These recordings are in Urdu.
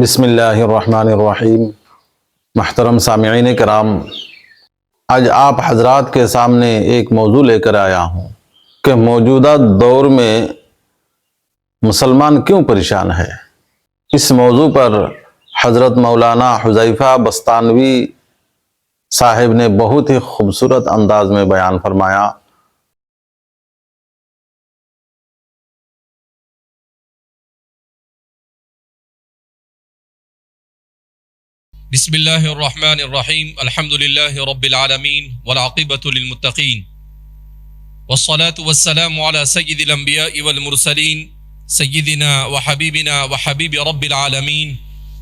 بسم اللہ الرحمن الرحیم۔ محترم سامعین کرام، آج آپ حضرات کے سامنے ایک موضوع لے کر آیا ہوں کہ موجودہ دور میں مسلمان کیوں پریشان ہے۔ اس موضوع پر حضرت مولانا حذیفہ بستانوی صاحب نے بہت ہی خوبصورت انداز میں بیان فرمایا۔ بسم اللہ الرحمن الرحیم، الحمد للہ رب العالمین والعاقبۃ للمتقین، والصلاة والسلام علی سید الانبیاء والمرسلین، سیدنا وحبیبنا وحبیب رب العالمین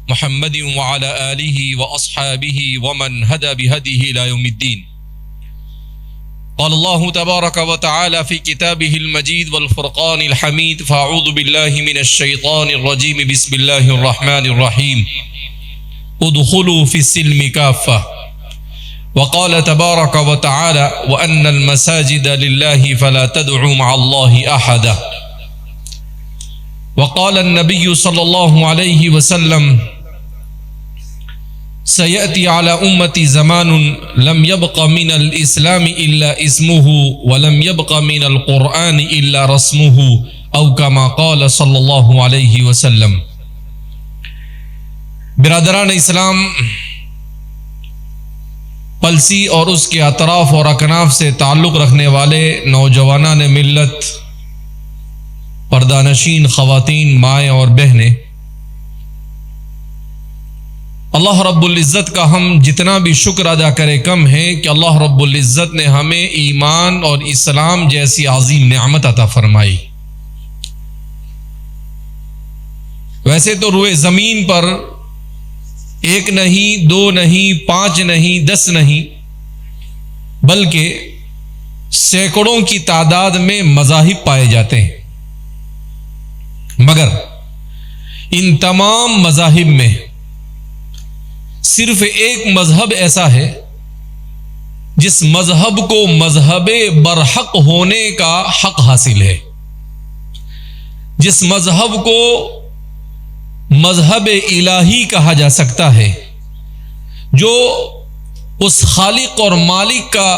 محمد وعلی آلہ واصحابہ ومن ہدى بہدیہ الی یوم الدین۔ قال اللہ تبارک وتعالی فی کتابہ المجید والفرقان الحمید، فاعوذ باللہ من الشیطان الرجیم، بسم اللہ الرحمن الرحیم، ادخلوا في السلم كافة، وقال تبارك وتعالى وأن المساجد لله فلا تدعوا مع الله أحدا، وقال النبي صلى الله عليه وسلم سيأتي على أمتي زمان لم يبق من الإسلام إلا اسمه ولم يبق من القرآن إلا رسمه، أو كما قال صلى الله عليه وسلم۔ برادران اسلام، پلسی اور اس کے اطراف اور اکناف سے تعلق رکھنے والے نوجوانان ملت، پردانشین خواتین، مائیں اور بہنیں، اللہ رب العزت کا ہم جتنا بھی شکر ادا کرے کم ہے کہ اللہ رب العزت نے ہمیں ایمان اور اسلام جیسی عظیم نعمت عطا فرمائی۔ ویسے تو روئے زمین پر ایک نہیں، دو نہیں، 5 نہیں، 10 نہیں، بلکہ سینکڑوں کی تعداد میں مذاہب پائے جاتے ہیں، مگر ان تمام مذاہب میں صرف ایک مذہب ایسا ہے جس مذہب کو مذہب برحق ہونے کا حق حاصل ہے، جس مذہب کو مذہب الہی کہا جا سکتا ہے، جو اس خالق اور مالک کا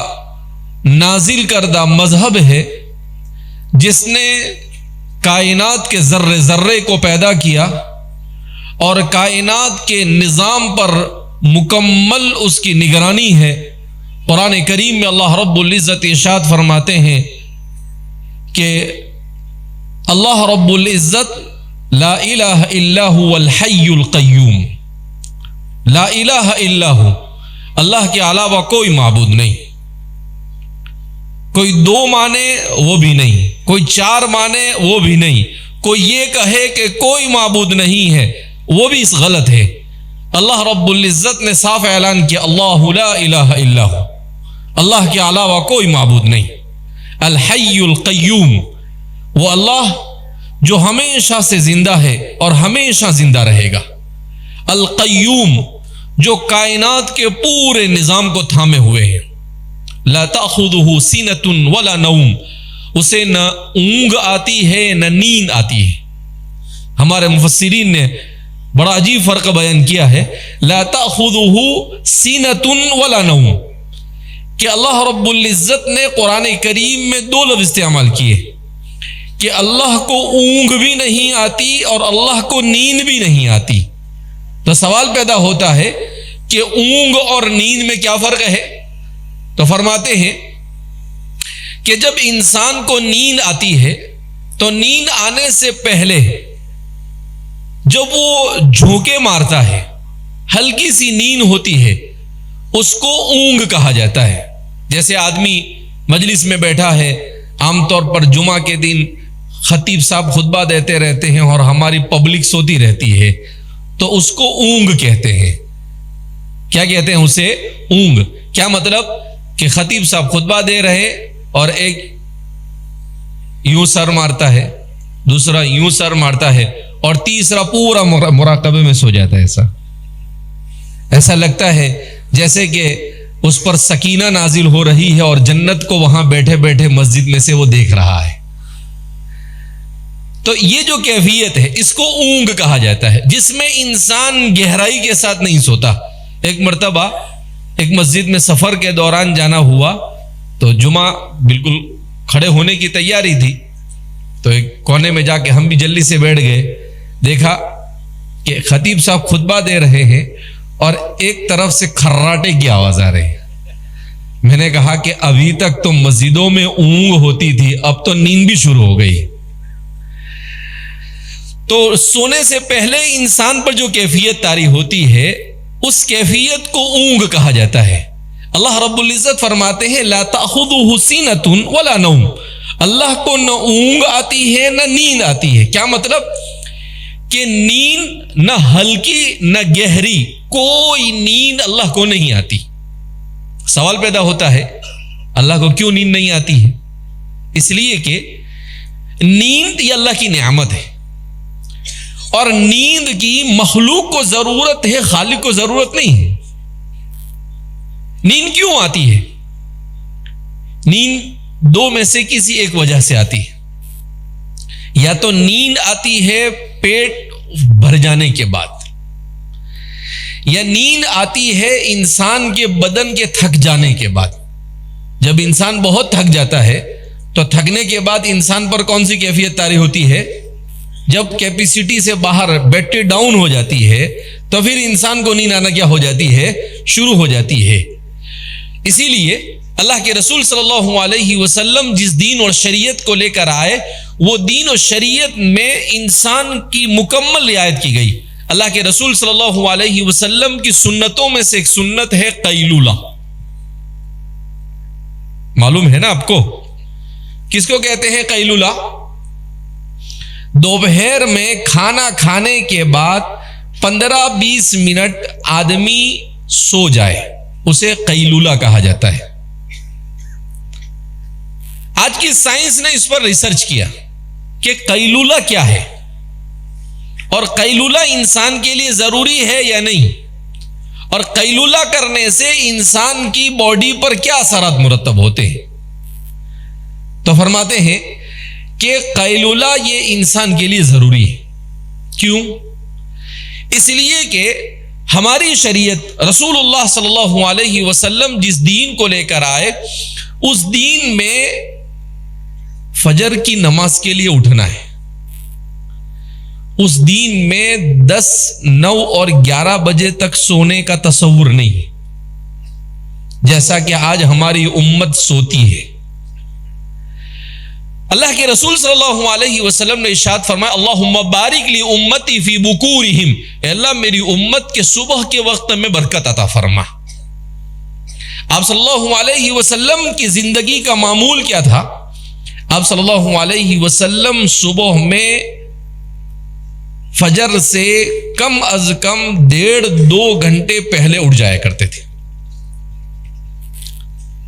نازل کردہ مذہب ہے جس نے کائنات کے ذرے ذرے کو پیدا کیا اور کائنات کے نظام پر مکمل اس کی نگرانی ہے۔ قرآن کریم میں اللہ رب العزت ارشاد فرماتے ہیں کہ اللہ رب العزت لا الہ الا هو الحی القیوم، لا الہ الا ہو، اللہ کے علاوہ کوئی معبود نہیں، کوئی 2 مانے وہ بھی نہیں، کوئی 4 مانے وہ بھی نہیں، کوئی یہ کہے کہ کوئی معبود نہیں ہے وہ بھی اس غلط ہے۔ اللہ رب العزت نے صاف اعلان کیا اللہ لا الہ الا ہو، اللہ کے علاوہ کوئی معبود نہیں، الحی القیوم، وہ اللہ جو ہمیشہ سے زندہ ہے اور ہمیشہ زندہ رہے گا، القیوم جو کائنات کے پورے نظام کو تھامے ہوئے ہیں، لا تأخذہ سینۃ ولا نوم، اسے نہ اونگ آتی ہے نہ نیند آتی ہے۔ ہمارے مفسرین نے بڑا عجیب فرق بیان کیا ہے، لا تأخذہ سینۃ ولا نوم، کہ اللہ رب العزت نے قرآن کریم میں 2 لفظ استعمال کیے کہ اللہ کو اونگ بھی نہیں آتی اور اللہ کو نیند بھی نہیں آتی۔ تو سوال پیدا ہوتا ہے کہ اونگ اور نیند میں کیا فرق ہے؟ تو فرماتے ہیں کہ جب انسان کو نیند آتی ہے تو نیند آنے سے پہلے جب وہ جھونکے مارتا ہے، ہلکی سی نیند ہوتی ہے، اس کو اونگ کہا جاتا ہے۔ جیسے آدمی مجلس میں بیٹھا ہے، عام طور پر جمعہ کے دن خطیب صاحب خطبہ دیتے رہتے ہیں اور ہماری پبلک سوتی رہتی ہے، تو اس کو اونگ کہتے ہیں۔ کیا کہتے ہیں اسے؟ اونگ۔ کیا مطلب؟ کہ خطیب صاحب خطبہ دے رہے اور ایک یوں سر مارتا ہے، دوسرا یوں سر مارتا ہے اور تیسرا پورا مراقبے میں سو جاتا ہے۔ ایسا لگتا ہے جیسے کہ اس پر سکینہ نازل ہو رہی ہے اور جنت کو وہاں بیٹھے بیٹھے مسجد میں سے وہ دیکھ رہا ہے۔ تو یہ جو کیفیت ہے اس کو اونگ کہا جاتا ہے، جس میں انسان گہرائی کے ساتھ نہیں سوتا۔ ایک مرتبہ ایک مسجد میں سفر کے دوران جانا ہوا تو جمعہ بالکل کھڑے ہونے کی تیاری تھی، تو ایک کونے میں جا کے ہم بھی جلدی سے بیٹھ گئے۔ دیکھا کہ خطیب صاحب خطبہ دے رہے ہیں اور ایک طرف سے کھراٹے کی آواز آ رہی ہے۔ میں نے کہا کہ ابھی تک تو مسجدوں میں اونگ ہوتی تھی، اب تو نیند بھی شروع ہو گئی۔ تو سونے سے پہلے انسان پر جو کیفیت طاری ہوتی ہے اس کیفیت کو اونگ کہا جاتا ہے۔ اللہ رب العزت فرماتے ہیں لا تأخذہ سینۃ ولا نوم، اللہ کو نہ اونگ آتی ہے نہ نیند آتی ہے۔ کیا مطلب؟ کہ نیند نہ ہلکی نہ گہری، کوئی نیند اللہ کو نہیں آتی۔ سوال پیدا ہوتا ہے اللہ کو کیوں نیند نہیں آتی ہے؟ اس لیے کہ نیند یہ اللہ کی نعمت ہے، اور نیند کی مخلوق کو ضرورت ہے، خالق کو ضرورت نہیں ہے۔ نیند کیوں آتی ہے؟ نیند دو میں سے کسی ایک وجہ سے آتی ہے۔ یا تو نیند آتی ہے پیٹ بھر جانے کے بعد، یا نیند آتی ہے انسان کے بدن کے تھک جانے کے بعد۔ جب انسان بہت تھک جاتا ہے تو تھکنے کے بعد انسان پر کون سی کیفیت طاری ہوتی ہے؟ جب کیپیسٹی سے باہر بیٹری ڈاؤن ہو جاتی ہے تو پھر انسان کو نیند آنا کیا ہو جاتی ہے؟ شروع ہو جاتی ہے۔ اسی لیے اللہ کے رسول صلی اللہ علیہ وسلم جس دین اور شریعت کو لے کر آئے وہ دین اور شریعت میں انسان کی مکمل رعایت کی گئی۔ اللہ کے رسول صلی اللہ علیہ وسلم کی سنتوں میں سے ایک سنت ہے قیلولہ۔ معلوم ہے نا آپ کو کس کو کہتے ہیں قیلولہ؟ دوپہر میں کھانا کھانے کے بعد 15-20 منٹ آدمی سو جائے، اسے قیلولہ کہا جاتا ہے۔ آج کی سائنس نے اس پر ریسرچ کیا کہ قیلولہ کیا ہے اور قیلولہ انسان کے لیے ضروری ہے یا نہیں، اور قیلولہ کرنے سے انسان کی باڈی پر کیا اثرات مرتب ہوتے ہیں۔ تو فرماتے ہیں کہ قیلولہ یہ انسان کے لیے ضروری ہے۔ کیوں؟ اس لیے کہ ہماری شریعت رسول اللہ صلی اللہ علیہ وسلم جس دین کو لے کر آئے اس دین میں فجر کی نماز کے لیے اٹھنا ہے۔ اس دین میں 10، 9 اور 11 بجے تک سونے کا تصور نہیں ہے جیسا کہ آج ہماری امت سوتی ہے۔ اللہ کے رسول صلی اللہ علیہ وسلم نے ارشاد فرمایا اللہم بارک لی امتی فی بکورہم، اے اللہ میری امت کے صبح کے وقت میں برکت عطا فرما۔ آپ صلی اللہ علیہ وسلم کی زندگی کا معمول کیا تھا؟ آپ صلی اللہ علیہ وسلم صبح میں فجر سے کم از کم 1.5-2 گھنٹے پہلے اٹھ جایا کرتے تھے،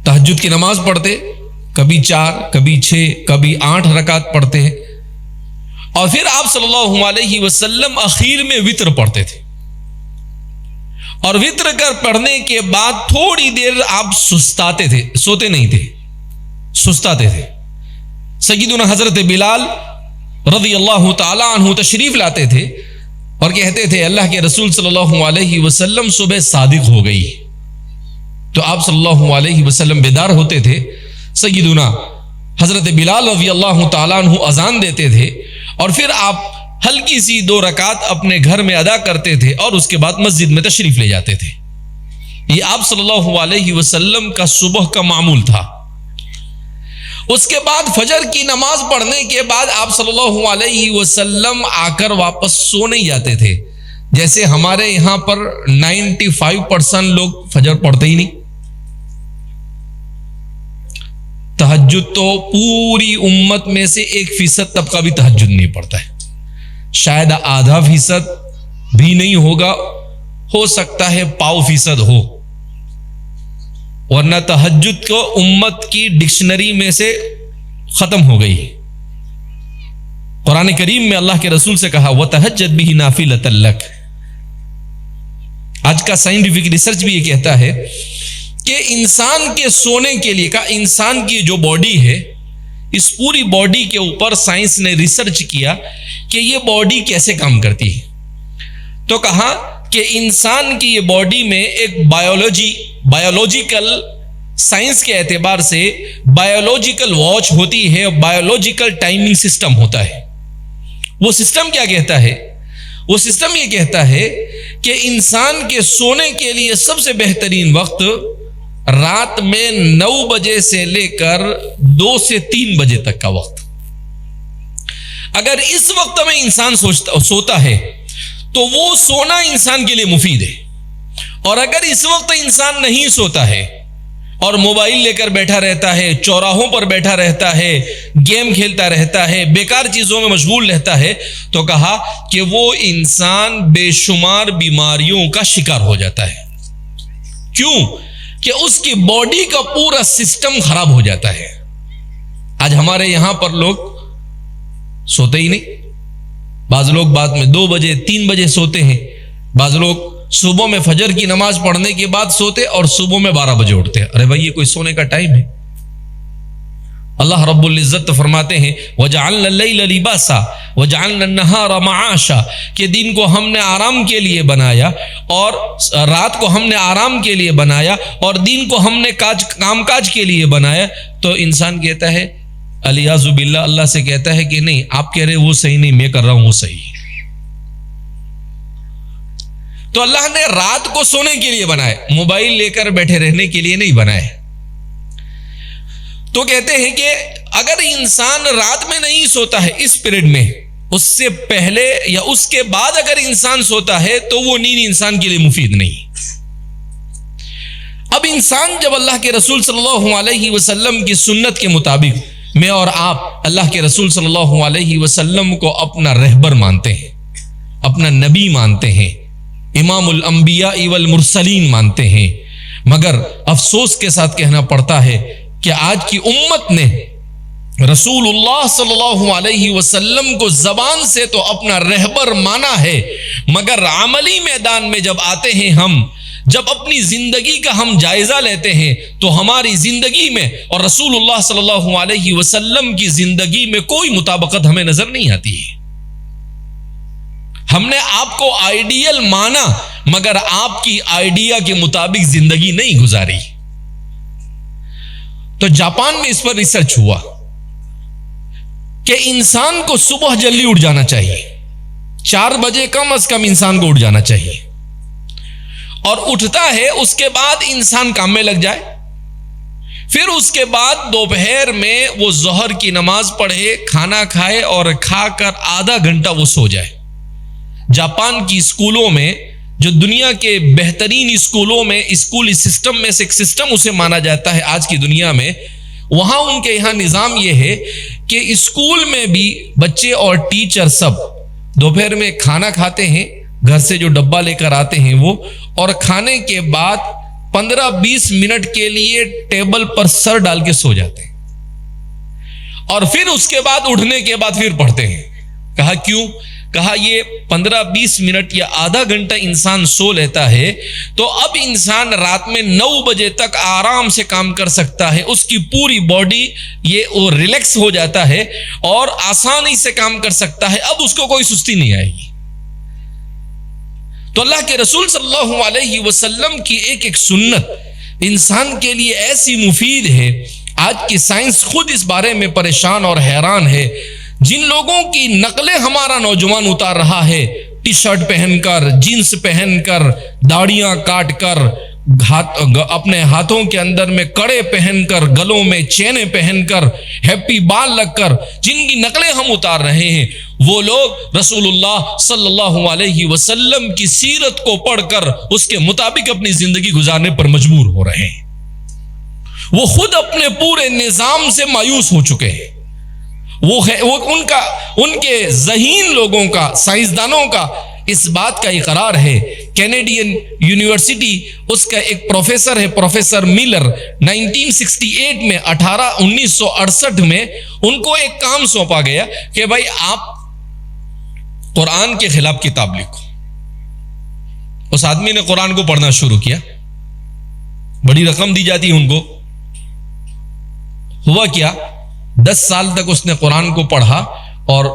تہجد کی نماز پڑھتے، کبھی 4 کبھی 6 کبھی 8 رکعت پڑھتے ہیں، اور پھر آپ صلی اللہ علیہ وسلم اخیر میں وتر پڑھتے تھے، اور وتر کر پڑھنے کے بعد تھوڑی دیر آپ سستاتے تھے، سوتے نہیں تھے، سستاتے تھے۔ سیدنا حضرت بلال رضی اللہ تعالی عنہ تشریف لاتے تھے اور کہتے تھے اللہ کے رسول صلی اللہ علیہ وسلم صبح صادق ہو گئی، تو آپ صلی اللہ علیہ وسلم بیدار ہوتے تھے، سیدنا حضرت بلال رضی اللہ تعالیٰ عنہ اذان دیتے تھے، اور پھر آپ ہلکی سی 2 رکعت اپنے گھر میں ادا کرتے تھے اور اس کے بعد مسجد میں تشریف لے جاتے تھے۔ یہ آپ صلی اللہ علیہ وسلم کا صبح کا معمول تھا۔ اس کے بعد فجر کی نماز پڑھنے کے بعد آپ صلی اللہ علیہ وسلم آ کر واپس سو نہیں جاتے تھے، جیسے ہمارے یہاں پر 95% لوگ فجر پڑھتے ہی نہیں۔ تہجد تو پوری امت میں سے 1% طبقہ بھی تہجد نہیں پڑھتا ہے، شاید آدھا فیصد بھی نہیں ہوگا، ہو سکتا ہے 0.5% ہو، ورنہ تہجد کو امت کی ڈکشنری میں سے ختم ہو گئی۔ قرآن کریم میں اللہ کے رسول سے کہا وَتَهَجَّدْ بِهِ نَافِلَةً لَكَ۔ آج کا سائنٹیفک ریسرچ بھی یہ کہتا ہے کہ انسان کے سونے کے لیے کا انسان کی جو باڈی ہے اس پوری باڈی کے اوپر سائنس نے ریسرچ کیا کہ یہ باڈی کیسے کام کرتی ہے. تو کہا کہ انسان کی یہ باڈی میں ایک بایولوجیکل سائنس کے اعتبار سے بایولوجیکل واچ ہوتی ہے، بایولوجیکل ٹائمنگ سسٹم ہوتا ہے. وہ سسٹم کیا کہتا ہے؟ وہ سسٹم یہ کہتا ہے کہ انسان کے سونے کے لیے سب سے بہترین وقت رات میں 9 بجے سے لے کر 2 سے 3 بجے تک کا وقت. اگر اس وقت میں انسان سوتا ہے تو وہ سونا انسان کے لیے مفید ہے. اور اگر اس وقت انسان نہیں سوتا ہے اور موبائل لے کر بیٹھا رہتا ہے، چوراہوں پر بیٹھا رہتا ہے، گیم کھیلتا رہتا ہے، بیکار چیزوں میں مشغول رہتا ہے، تو کہا کہ وہ انسان بے شمار بیماریوں کا شکار ہو جاتا ہے. کیوں؟ کہ اس کی باڈی کا پورا سسٹم خراب ہو جاتا ہے. آج ہمارے یہاں پر لوگ سوتے ہی نہیں. بعض لوگ بعد میں 2 بجے 3 بجے سوتے ہیں. بعض لوگ صبح میں فجر کی نماز پڑھنے کے بعد سوتے اور صبح میں 12 بجے اٹھتے ہیں. ارے بھائی، یہ کوئی سونے کا ٹائم ہے؟ اللہ رب العزت فرماتے ہیں وَجَعَلْنَا اللَّيْلَ لِبَاسًا وَجَعَلْنَا النَّهَارَ مَعَاشًا، کہ دن کو ہم نے آرام کے لیے بنایا اور رات کو ہم نے آرام کے لیے بنایا اور دن کو ہم نے کام کاج کے لیے بنایا. تو انسان کہتا ہے الیاذ باللہ، اللہ سے کہتا ہے کہ نہیں، آپ کہہ رہے وہ صحیح نہیں، میں کر رہا ہوں وہ صحیح. تو اللہ نے رات کو سونے کے لیے بنائے، موبائل لے کر بیٹھے رہنے کے لیے نہیں بنائے. تو کہتے ہیں کہ اگر انسان رات میں نہیں سوتا ہے اس پیریڈ میں، اس سے پہلے یا اس کے بعد اگر انسان سوتا ہے تو وہ نیند انسان کے لیے مفید نہیں. اب انسان جب اللہ کے رسول صلی اللہ علیہ وسلم کی سنت کے مطابق میں اور آپ اللہ کے رسول صلی اللہ علیہ وسلم کو اپنا رہبر مانتے ہیں، اپنا نبی مانتے ہیں، امام الانبیاء والمرسلین مانتے ہیں، مگر افسوس کے ساتھ کہنا پڑتا ہے کہ آج کی امت نے رسول اللہ صلی اللہ علیہ وسلم کو زبان سے تو اپنا رہبر مانا ہے، مگر عملی میدان میں جب آتے ہیں، ہم جب اپنی زندگی کا ہم جائزہ لیتے ہیں تو ہماری زندگی میں اور رسول اللہ صلی اللہ علیہ وسلم کی زندگی میں کوئی مطابقت ہمیں نظر نہیں آتی ہے. ہم نے آپ کو آئیڈیل مانا مگر آپ کی آئیڈیا کے مطابق زندگی نہیں گزاری. تو جاپان میں اس پر ریسرچ ہوا کہ انسان کو صبح جلدی اٹھ جانا چاہیے، 4 بجے کم از کم انسان کو اٹھ جانا چاہیے، اور اٹھتا ہے اس کے بعد انسان کام میں لگ جائے، پھر اس کے بعد دوپہر میں وہ ظہر کی نماز پڑھے، کھانا کھائے اور کھا کر آدھا گھنٹہ وہ سو جائے. جاپان کی اسکولوں میں، جو دنیا کے بہترین اسکولوں میں اسکول سسٹم میں سے ایک سسٹم اسے مانا جاتا ہے آج کی دنیا میں، وہاں ان کے یہاں نظام یہ ہے کہ اسکول میں بھی بچے اور ٹیچر سب دوپہر میں کھانا کھاتے ہیں، گھر سے جو ڈبہ لے کر آتے ہیں وہ، اور کھانے کے بعد 15-20 منٹ کے لیے ٹیبل پر سر ڈال کے سو جاتے ہیں، اور پھر اس کے بعد اٹھنے کے بعد پھر پڑھتے ہیں. کہا کیوں؟ کہا یہ 15-20 منٹ یا آدھا گھنٹہ انسان سو لیتا ہے تو اب انسان رات میں 9 بجے تک آرام سے کام کر سکتا ہے، اس کی پوری باڈی یہ ریلیکس ہو جاتا ہے اور آسانی سے کام کر سکتا ہے، اب اس کو کوئی سستی نہیں آئے گی. تو اللہ کے رسول صلی اللہ علیہ وسلم کی ایک سنت انسان کے لیے ایسی مفید ہے. آج کی سائنس خود اس بارے میں پریشان اور حیران ہے. جن لوگوں کی نقلیں ہمارا نوجوان اتار رہا ہے، ٹی شرٹ پہن کر، جینس پہن کر، داڑیاں کاٹ کر، اپنے ہاتھوں کے اندر میں کڑے پہن کر، گلوں میں چینیں پہن کر، ہیپی بال لگ کر جن کی نقلیں ہم اتار رہے ہیں، وہ لوگ رسول اللہ صلی اللہ علیہ وسلم کی سیرت کو پڑھ کر اس کے مطابق اپنی زندگی گزارنے پر مجبور ہو رہے ہیں. وہ خود اپنے پورے نظام سے مایوس ہو چکے ہیں. وہ ان کے ذہین لوگوں کا، سائنسدانوں کا اس بات کا اقرار ہے. کینیڈین یونیورسٹی، اس کا ایک پروفیسر ہے، پروفیسر میلر، 1968 میں 1968 میں ان کو ایک کام سونپا گیا کہ بھائی آپ قرآن کے خلاف کتاب لکھو. اس آدمی نے قرآن کو پڑھنا شروع کیا، بڑی رقم دی جاتی ان کو. ہوا کیا، 10 سال تک اس نے قرآن کو پڑھا اور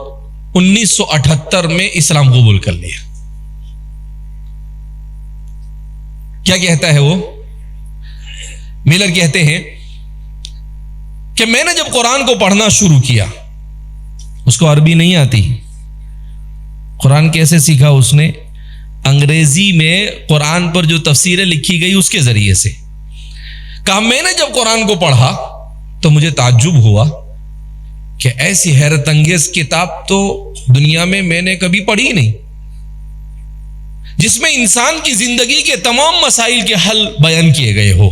1978 میں اسلام قبول کر لیا. کیا کہتا ہے وہ؟ میلر کہتے ہیں کہ میں نے جب قرآن کو پڑھنا شروع کیا، اس کو عربی نہیں آتی، قرآن کیسے سیکھا اس نے؟ انگریزی میں قرآن پر جو تفسیریں لکھی گئی اس کے ذریعے سے. کہا میں نے جب قرآن کو پڑھا تو مجھے تعجب ہوا کہ ایسی حیرت انگیز کتاب تو دنیا میں نے کبھی پڑھی نہیں، جس میں انسان کی زندگی کے تمام مسائل کے حل بیان کیے گئے ہو.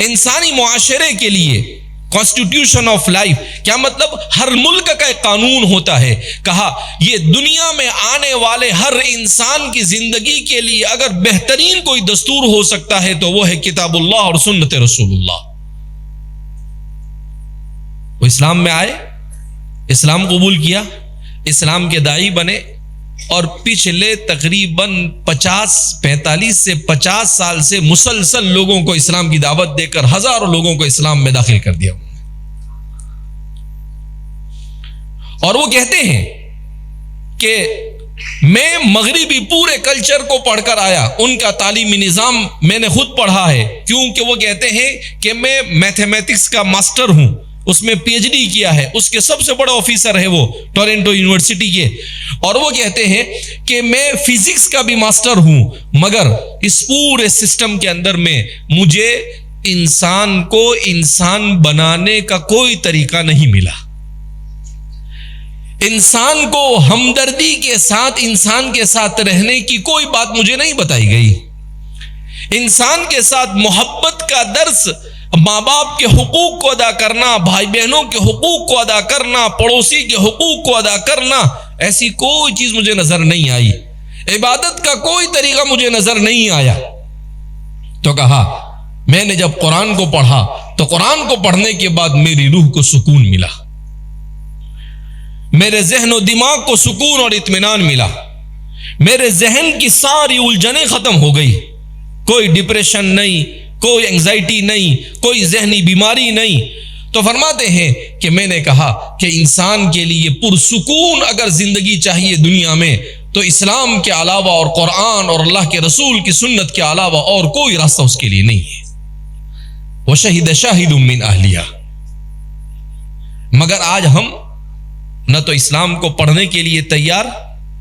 انسانی معاشرے کے لیے کانسٹیٹیوشن آف لائف، کیا مطلب؟ ہر ملک کا ایک قانون ہوتا ہے. کہا یہ دنیا میں آنے والے ہر انسان کی زندگی کے لیے اگر بہترین کوئی دستور ہو سکتا ہے تو وہ ہے کتاب اللہ اور سنت رسول اللہ. وہ اسلام میں آئے، اسلام قبول کیا، اسلام کے داعی بنے، اور پچھلے تقریباً 45 سے 50 سال سے مسلسل لوگوں کو اسلام کی دعوت دے کر ہزاروں لوگوں کو اسلام میں داخل کر دیا. اور وہ کہتے ہیں کہ میں مغربی پورے کلچر کو پڑھ کر آیا، ان کا تعلیمی نظام میں نے خود پڑھا ہے، کیونکہ وہ کہتے ہیں کہ میں میتھمیٹکس کا ماسٹر ہوں، اس میں پی ایچ ڈی کیا ہے، اس کے سب سے بڑا آفیسر ہے وہ ٹورنٹو یونیورسٹی کے. اور وہ کہتے ہیں کہ میں فزکس کا بھی ماسٹر ہوں، مگر اس پورے سسٹم کے اندر میں مجھے انسان کو انسان بنانے کا کوئی طریقہ نہیں ملا. انسان کو ہمدردی کے ساتھ انسان کے ساتھ رہنے کی کوئی بات مجھے نہیں بتائی گئی. انسان کے ساتھ محبت کا درس، ماں باپ کے حقوق کو ادا کرنا، بھائی بہنوں کے حقوق کو ادا کرنا، پڑوسی کے حقوق کو ادا کرنا، ایسی کوئی چیز مجھے نظر نہیں آئی. عبادت کا کوئی طریقہ مجھے نظر نہیں آیا. تو کہا میں نے جب قرآن کو پڑھا تو قرآن کو پڑھنے کے بعد میری روح کو سکون ملا، میرے ذہن و دماغ کو سکون اور اطمینان ملا، میرے ذہن کی ساری الجھنیں ختم ہو گئی. کوئی ڈپریشن نہیں، کوئی انگزائٹی نہیں، کوئی ذہنی بیماری نہیں. تو فرماتے ہیں کہ میں نے کہا کہ انسان کے لیے پرسکون اگر زندگی چاہیے دنیا میں تو اسلام کے علاوہ اور قرآن اور اللہ کے رسول کی سنت کے علاوہ اور کوئی راستہ اس کے لیے نہیں ہے. وَشَهِدَ شَاهِدٌ مِّنْ أَهْلِهَا. مگر آج ہم نہ تو اسلام کو پڑھنے کے لیے تیار،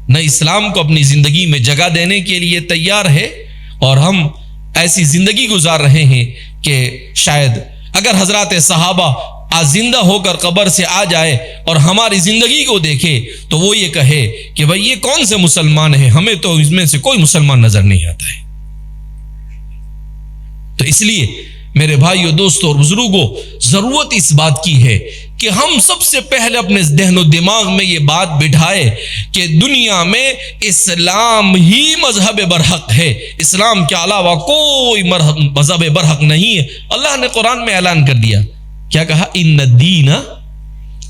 نہ اسلام کو اپنی زندگی میں جگہ دینے کے لیے تیار ہے، اور ہم ایسی زندگی گزار رہے ہیں کہ شاید اگر حضرات صحابہ آج زندہ ہو کر قبر سے آ جائے اور ہماری زندگی کو دیکھے تو وہ یہ کہے کہ بھئی یہ کون سے مسلمان ہیں، ہمیں تو اس میں سے کوئی مسلمان نظر نہیں آتا ہے. تو اس لیے میرے بھائیوں، دوستوں اور بزرگوں، ضرورت اس بات کی ہے کہ ہم سب سے پہلے اپنے ذہن و دماغ میں یہ بات بٹھائے کہ دنیا میں اسلام ہی مذہب برحق ہے، اسلام کے علاوہ کوئی مذہب برحق نہیں ہے. اللہ نے قرآن میں اعلان کر دیا، کیا کہا؟ ان الدین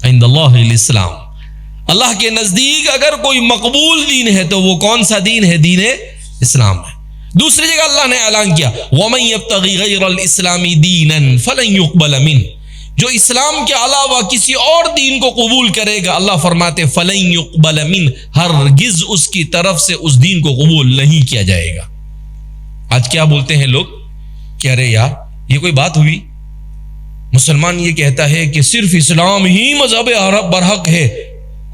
عند اللہ الاسلام. اللہ کے نزدیک اگر کوئی مقبول دین ہے تو وہ کون سا دین ہے؟ دین اسلام ہے. دوسری جگہ اللہ نے اعلان کیا وَمَن يَبْتَغِي غَيْرَ الْإِسْلَامِ دِينًا فَلَن يُقْبَلَ مِنْهُ. جو اسلام کے علاوہ کسی اور دین کو قبول کرے گا، اللہ فرماتے فَلَن يُقْبَلَ مِنْهُ، ہرگز اس کی طرف سے اس دین کو قبول نہیں کیا جائے گا. آج کیا بولتے ہیں لوگ کہ ارے یار یہ کوئی بات ہوئی، مسلمان یہ کہتا ہے کہ صرف اسلام ہی مذہب برحق ہے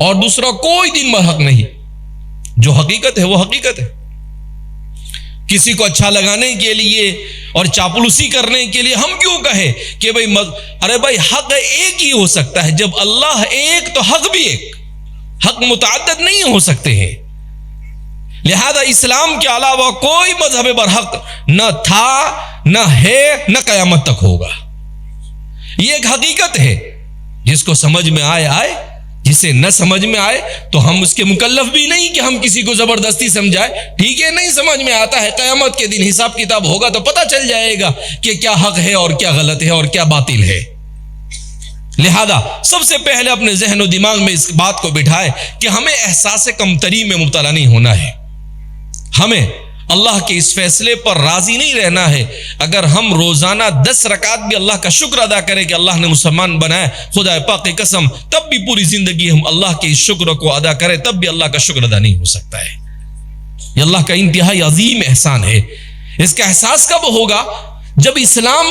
اور دوسرا کوئی دین برحق نہیں. جو حقیقت ہے وہ حقیقت ہے. کسی کو اچھا لگانے کے لیے اور چاپلوسی کرنے کے لیے ہم کیوں کہے کہ ارے بھائی حق ایک ہی ہو سکتا ہے. جب اللہ ایک تو حق بھی ایک، حق متعدد نہیں ہو سکتے ہیں. لہذا اسلام کے علاوہ کوئی مذہب برحق نہ تھا، نہ ہے، نہ قیامت تک ہوگا. یہ ایک حقیقت ہے، جس کو سمجھ میں آئے آئے، جسے نہ سمجھ میں آئے تو ہم اس کے مکلف بھی نہیں کہ ہم کسی کو زبردستی سمجھائے. ٹھیک ہے، نہیں سمجھ میں آتا ہے، قیامت کے دن حساب کتاب ہوگا تو پتہ چل جائے گا کہ کیا حق ہے اور کیا غلط ہے اور کیا باطل ہے. لہذا سب سے پہلے اپنے ذہن و دماغ میں اس بات کو بٹھائے کہ ہمیں احساس کمتری میں مبتلا نہیں ہونا ہے. ہمیں اللہ کے اس فیصلے پر راضی نہیں رہنا ہے. اگر ہم روزانہ 10 رکعت بھی اللہ کا شکر ادا کریں کہ اللہ نے مسلمان بنایا، خدا پاک کی قسم، تب بھی پوری زندگی ہم اللہ کے اس شکر کو ادا کریں تب بھی اللہ کا شکر ادا نہیں ہو سکتا ہے. یہ اللہ کا انتہائی عظیم احسان ہے. اس کا احساس کب ہوگا؟ جب اسلام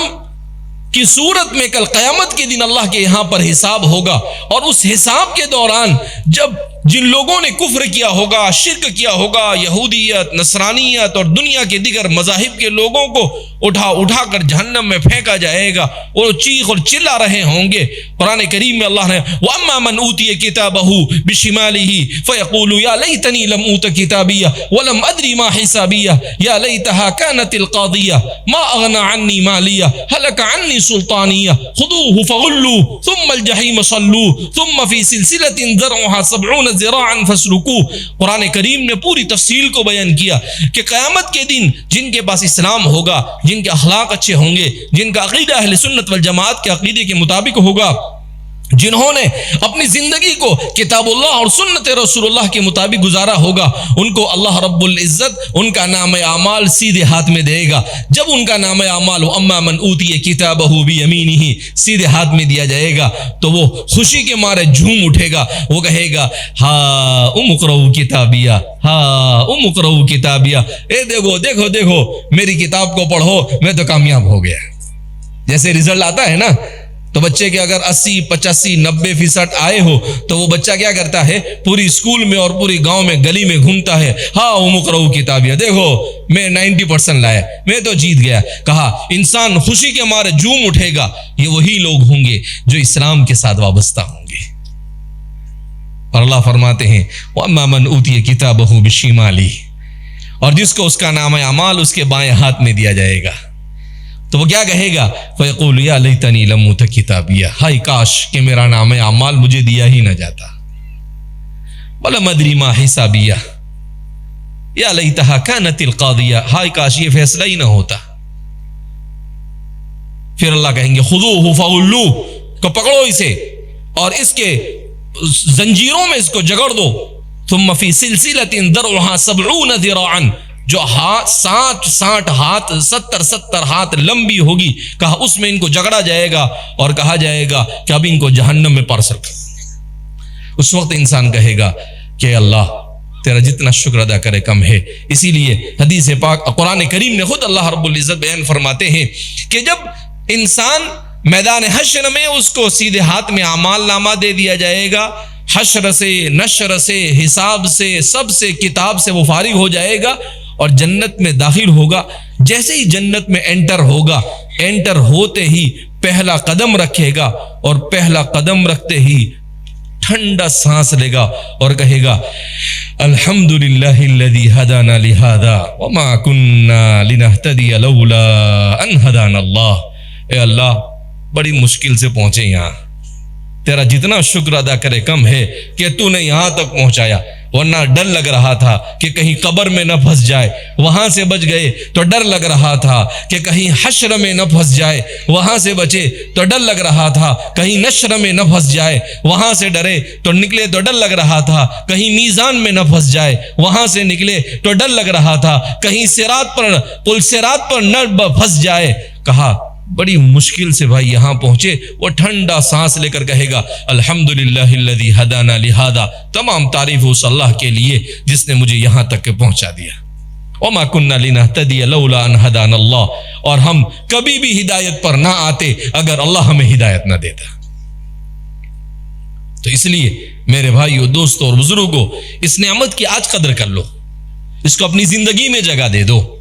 کی صورت میں کل قیامت کے دن اللہ کے یہاں پر حساب ہوگا، اور اس حساب کے دوران جب جن لوگوں نے کفر کیا ہوگا، شرک کیا ہوگا، یہودیت، نصرانیت اور دنیا کے دیگر مذاہب کے لوگوں کو اٹھا کر جہنم میں پھینکا جائے گا، اور چیخ اور چلا رہے ہوں گے. قرآن کریم میں اللہ نے وَأَمَّا مَنْ أُوتِيَ كِتَابَهُ بِشِمَالِهِ فَيَقُولُ يَا لَيْتَنِي لَمْ أُوتَ كِتَابِيَهْ وَلَمْ أَدْرِ مَا حِسَابِيَهْ يَا لَيْتَهَا كَانَتِ الْقَاضِيَةَ مَا أَغْنَى عَنِّي مَالِيَهْ هَلَكَ عَنِّي سُلْطَانِيَهْ خُذُوهُ فَغُلُّوهُ ثُمَّ الْجَحِيمَ صَلُّوهُ ثُمَّ فِي سِلْسِلَةٍ ذَرْعُهَا 70 ذِرَاعًا فَاسْلُكُوهُ. قرآن کریم نے پوری تفصیل کو بیان کیا کہ قیامت کے دن جن کے پاس اسلام ہوگا، جن کے اخلاق اچھے ہوں گے، جن کا عقیدہ اہل سنت والجماعت کے عقیدے کے مطابق ہوگا، جنہوں نے اپنی زندگی کو کتاب اللہ اور سنت رسول اللہ کے مطابق گزارا ہوگا، ان کو اللہ رب العزت ان کا نام اعمال سیدھے ہاتھ میں دے گا. جب ان کا نام اعمال اما من اوتی کتابہ بیمینہ سیدھے ہاتھ میں دیا جائے گا تو وہ خوشی کے مارے جھوم اٹھے گا. وہ کہے گا ہاں اقرؤوا کتابیہ، ہاں اقرؤوا کتابیہ، اے دیکھو دیکھو دیکھو میری کتاب کو پڑھو، میں تو کامیاب ہو گیا. جیسے رزلٹ آتا ہے نا، تو بچے کے اگر 80 85 90% آئے ہو تو وہ بچہ کیا کرتا ہے؟ پوری اسکول میں اور پوری گاؤں میں گلی میں گھومتا ہے، ہاں اقرؤوا کتابیہ، دیکھو میں 90% لایا، میں تو جیت گیا. کہا انسان خوشی کے مارے جھوم اٹھے گا. یہ وہی لوگ ہوں گے جو اسلام کے ساتھ وابستہ ہوں گے. اور اللہ فرماتے ہیں وَأَمَّا مَنْ أُوتِيَ كِتَابَهُ بِشِمَالِهِ، اور جس کو اس کا نام اعمال اس کے بائیں ہاتھ میں دیا جائے گا تو وہ کیا کہے گا؟ فَيَقُولُ يَا لَيْتَنِي لَمْ أُوتَ كِتَابِيَهْ، ہائے کاش کہ میرا نام اعمال مجھے دیا ہی نہ جاتا. وَلَمْ أَدْرِ مَا حِسَابِيَهْ يَا لَيْتَهَا كَانَتِ الْقَاضِيَةَ، ہائے کاش یہ فیصلہ ہی نہ ہوتا. پھر اللہ کہیں گے خُذُوهُ فَغُلُّوهُ، کو پکڑو اسے اور اس کے زنجیروں میں اس کو جگڑ دو. ثُمَّ فِي سِلْسِلَةٍ ذَرْعُهَا 70 ذِرَاعًا، جو 60 ہاتھ 70 ہاتھ لمبی ہوگی، کہا اس میں ان کو جگڑا جائے گا اور کہا جائے گا کہ اب ان کو جہنم میں پارسل کر. اس وقت انسان کہے گا کہ اللہ تیرا جتنا شکر ادا کرے کم ہے. اسی لیے حدیث پاک قرآن کریم نے خود اللہ رب العزت بیان فرماتے ہیں کہ جب انسان میدان حشر میں اس کو سیدھے ہاتھ میں اعمال نامہ دے دیا جائے گا، حشر سے نشر سے حساب سے سب سے کتاب سے وہ فارغ ہو جائے گا اور جنت میں داخل ہوگا. جیسے ہی جنت میں انٹر ہوگا، انٹر ہوتے ہی پہلا قدم رکھے گا اور پہلا قدم رکھتے ہی ٹھنڈا سانس لے گا اور کہے گا الحمدللہ الذی ہدانا لہذا وما کننا لنہتدی لولا ان ہدانا اللہ. اے اللہ بڑی مشکل سے پہنچے یہاں، تیرا جتنا شکر ادا کرے کم ہے کہ تو نے یہاں تک پہنچایا. ورنہ ڈر لگ رہا تھا کہ کہیں قبر میں نہ پھنس جائے، وہاں سے بچ گئے تو ڈر لگ رہا تھا کہ کہیں حشر میں نہ پھنس جائے، وہاں سے بچے تو ڈر لگ رہا تھا کہیں نشر میں نہ پھنس جائے، وہاں سے ڈرے تو نکلے تو ڈر لگ رہا تھا کہیں میزان میں نہ پھنس جائے، وہاں سے نکلے تو ڈر لگ رہا تھا کہیں صراط پر پل صراط پر نہ پھنس جائے. کہا بڑی مشکل سے بھائی یہاں پہنچے. وہ ٹھنڈا سانس لے کر کہے گا الحمدللہ الذی ہدانا لہذا، تمام تعریف اس اللہ کے لیے جس نے مجھے یہاں تک پہنچا دیا. وما کننا لنہتدی لولا ان ہدانا اللہ، اور ہم کبھی بھی ہدایت پر نہ آتے اگر اللہ ہمیں ہدایت نہ دیتا. تو اس لیے میرے بھائیو، دوستوں اور بزرگوں، اس نعمت کی آج قدر کر لو، اس کو اپنی زندگی میں جگہ دے دو.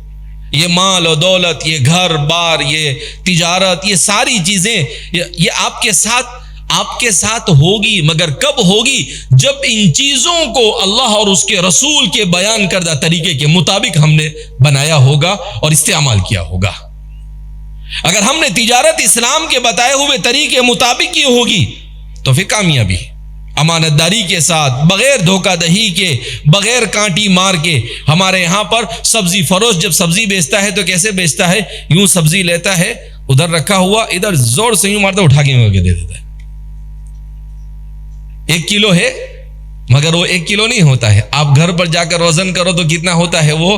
یہ مال و دولت، یہ گھر بار، یہ تجارت، یہ ساری چیزیں یہ آپ کے ساتھ ہوگی، مگر کب ہوگی؟ جب ان چیزوں کو اللہ اور اس کے رسول کے بیان کردہ طریقے کے مطابق ہم نے بنایا ہوگا اور استعمال کیا ہوگا. اگر ہم نے تجارت اسلام کے بتائے ہوئے طریقے مطابق کی ہوگی تو پھر کامیابی، امانت داری کے ساتھ، بغیر دھوکہ دہی کے، بغیر کانٹی مار کے. ہمارے یہاں پر سبزی فروش جب سبزی بیچتا ہے تو کیسے بیچتا ہے؟ یوں سبزی لیتا ہے، ادھر رکھا ہوا، ادھر زور سے یوں مارتا اٹھا کے دے دیتا ہے. 1 کلو ہے مگر وہ 1 کلو نہیں ہوتا ہے. آپ گھر پر جا کر وزن کرو تو کتنا ہوتا ہے؟ وہ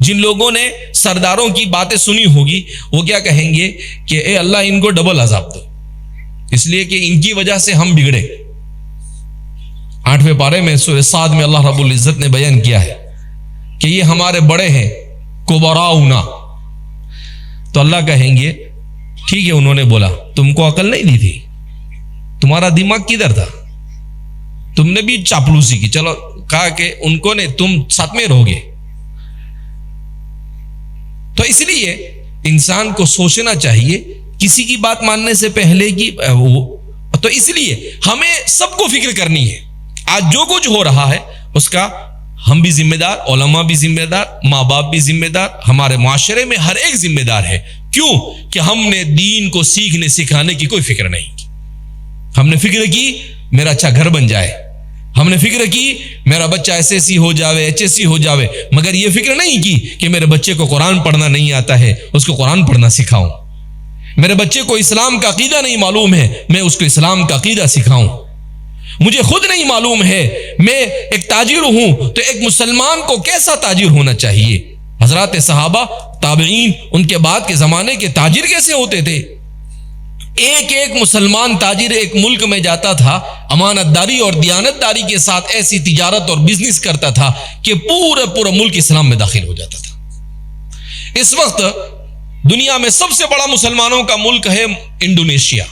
جن لوگوں نے سرداروں کی باتیں سنی ہوگی وہ کیا کہیں گے کہ اے اللہ ان کو ڈبل عذاب دو، اس لیے کہ ان کی وجہ سے ہم بگڑے۔ 8ویں پارے میں سورہ صاد میں اللہ رب العزت نے بیان کیا ہے کہ یہ ہمارے بڑے ہیں، کبراؤنا۔ تو اللہ کہیں گے ٹھیک ہے، انہوں نے بولا تم کو عقل نہیں دی تھی، تمہارا دماغ کدھر تھا، تم نے بھی چاپلوسی کی، چلو کہا کہ ان کو نے تم ساتھ میں رہو گے۔ تو اس لیے انسان کو سوچنا چاہیے کسی کی بات ماننے سے پہلے کی تو اس لیے ہمیں سب کو فکر کرنی ہے۔ آج جو کچھ ہو رہا ہے اس کا ہم بھی ذمہ دار، علماء بھی ذمہ دار، ماں باپ بھی ذمہ دار، ہمارے معاشرے میں ہر ایک ذمہ دار ہے۔ کیوں کہ ہم نے دین کو سیکھنے سکھانے کی کوئی فکر نہیں کی۔ ہم نے فکر کی میرا اچھا گھر بن جائے، ہم نے فکر کی میرا بچہ SSC ہو جاوے، HSC ہو جاوے، مگر یہ فکر نہیں کی کہ میرے بچے کو قرآن پڑھنا نہیں آتا ہے، اس کو قرآن پڑھنا سکھاؤں۔ میرے بچے کو اسلام کا عقیدہ نہیں معلوم ہے، میں اس کو اسلام کا عقیدہ سکھاؤں۔ مجھے خود نہیں معلوم ہے، میں ایک تاجر ہوں تو ایک مسلمان کو کیسا تاجر ہونا چاہیے۔ حضرات صحابہ، تابعین، ان کے بعد کے زمانے کے تاجر کیسے ہوتے تھے؟ ایک ایک مسلمان تاجر ایک ملک میں جاتا تھا، امانت داری اور دیانت داری کے ساتھ ایسی تجارت اور بزنس کرتا تھا کہ پورا ملک اسلام میں داخل ہو جاتا تھا۔ اس وقت دنیا میں سب سے بڑا مسلمانوں کا ملک ہے انڈونیشیا،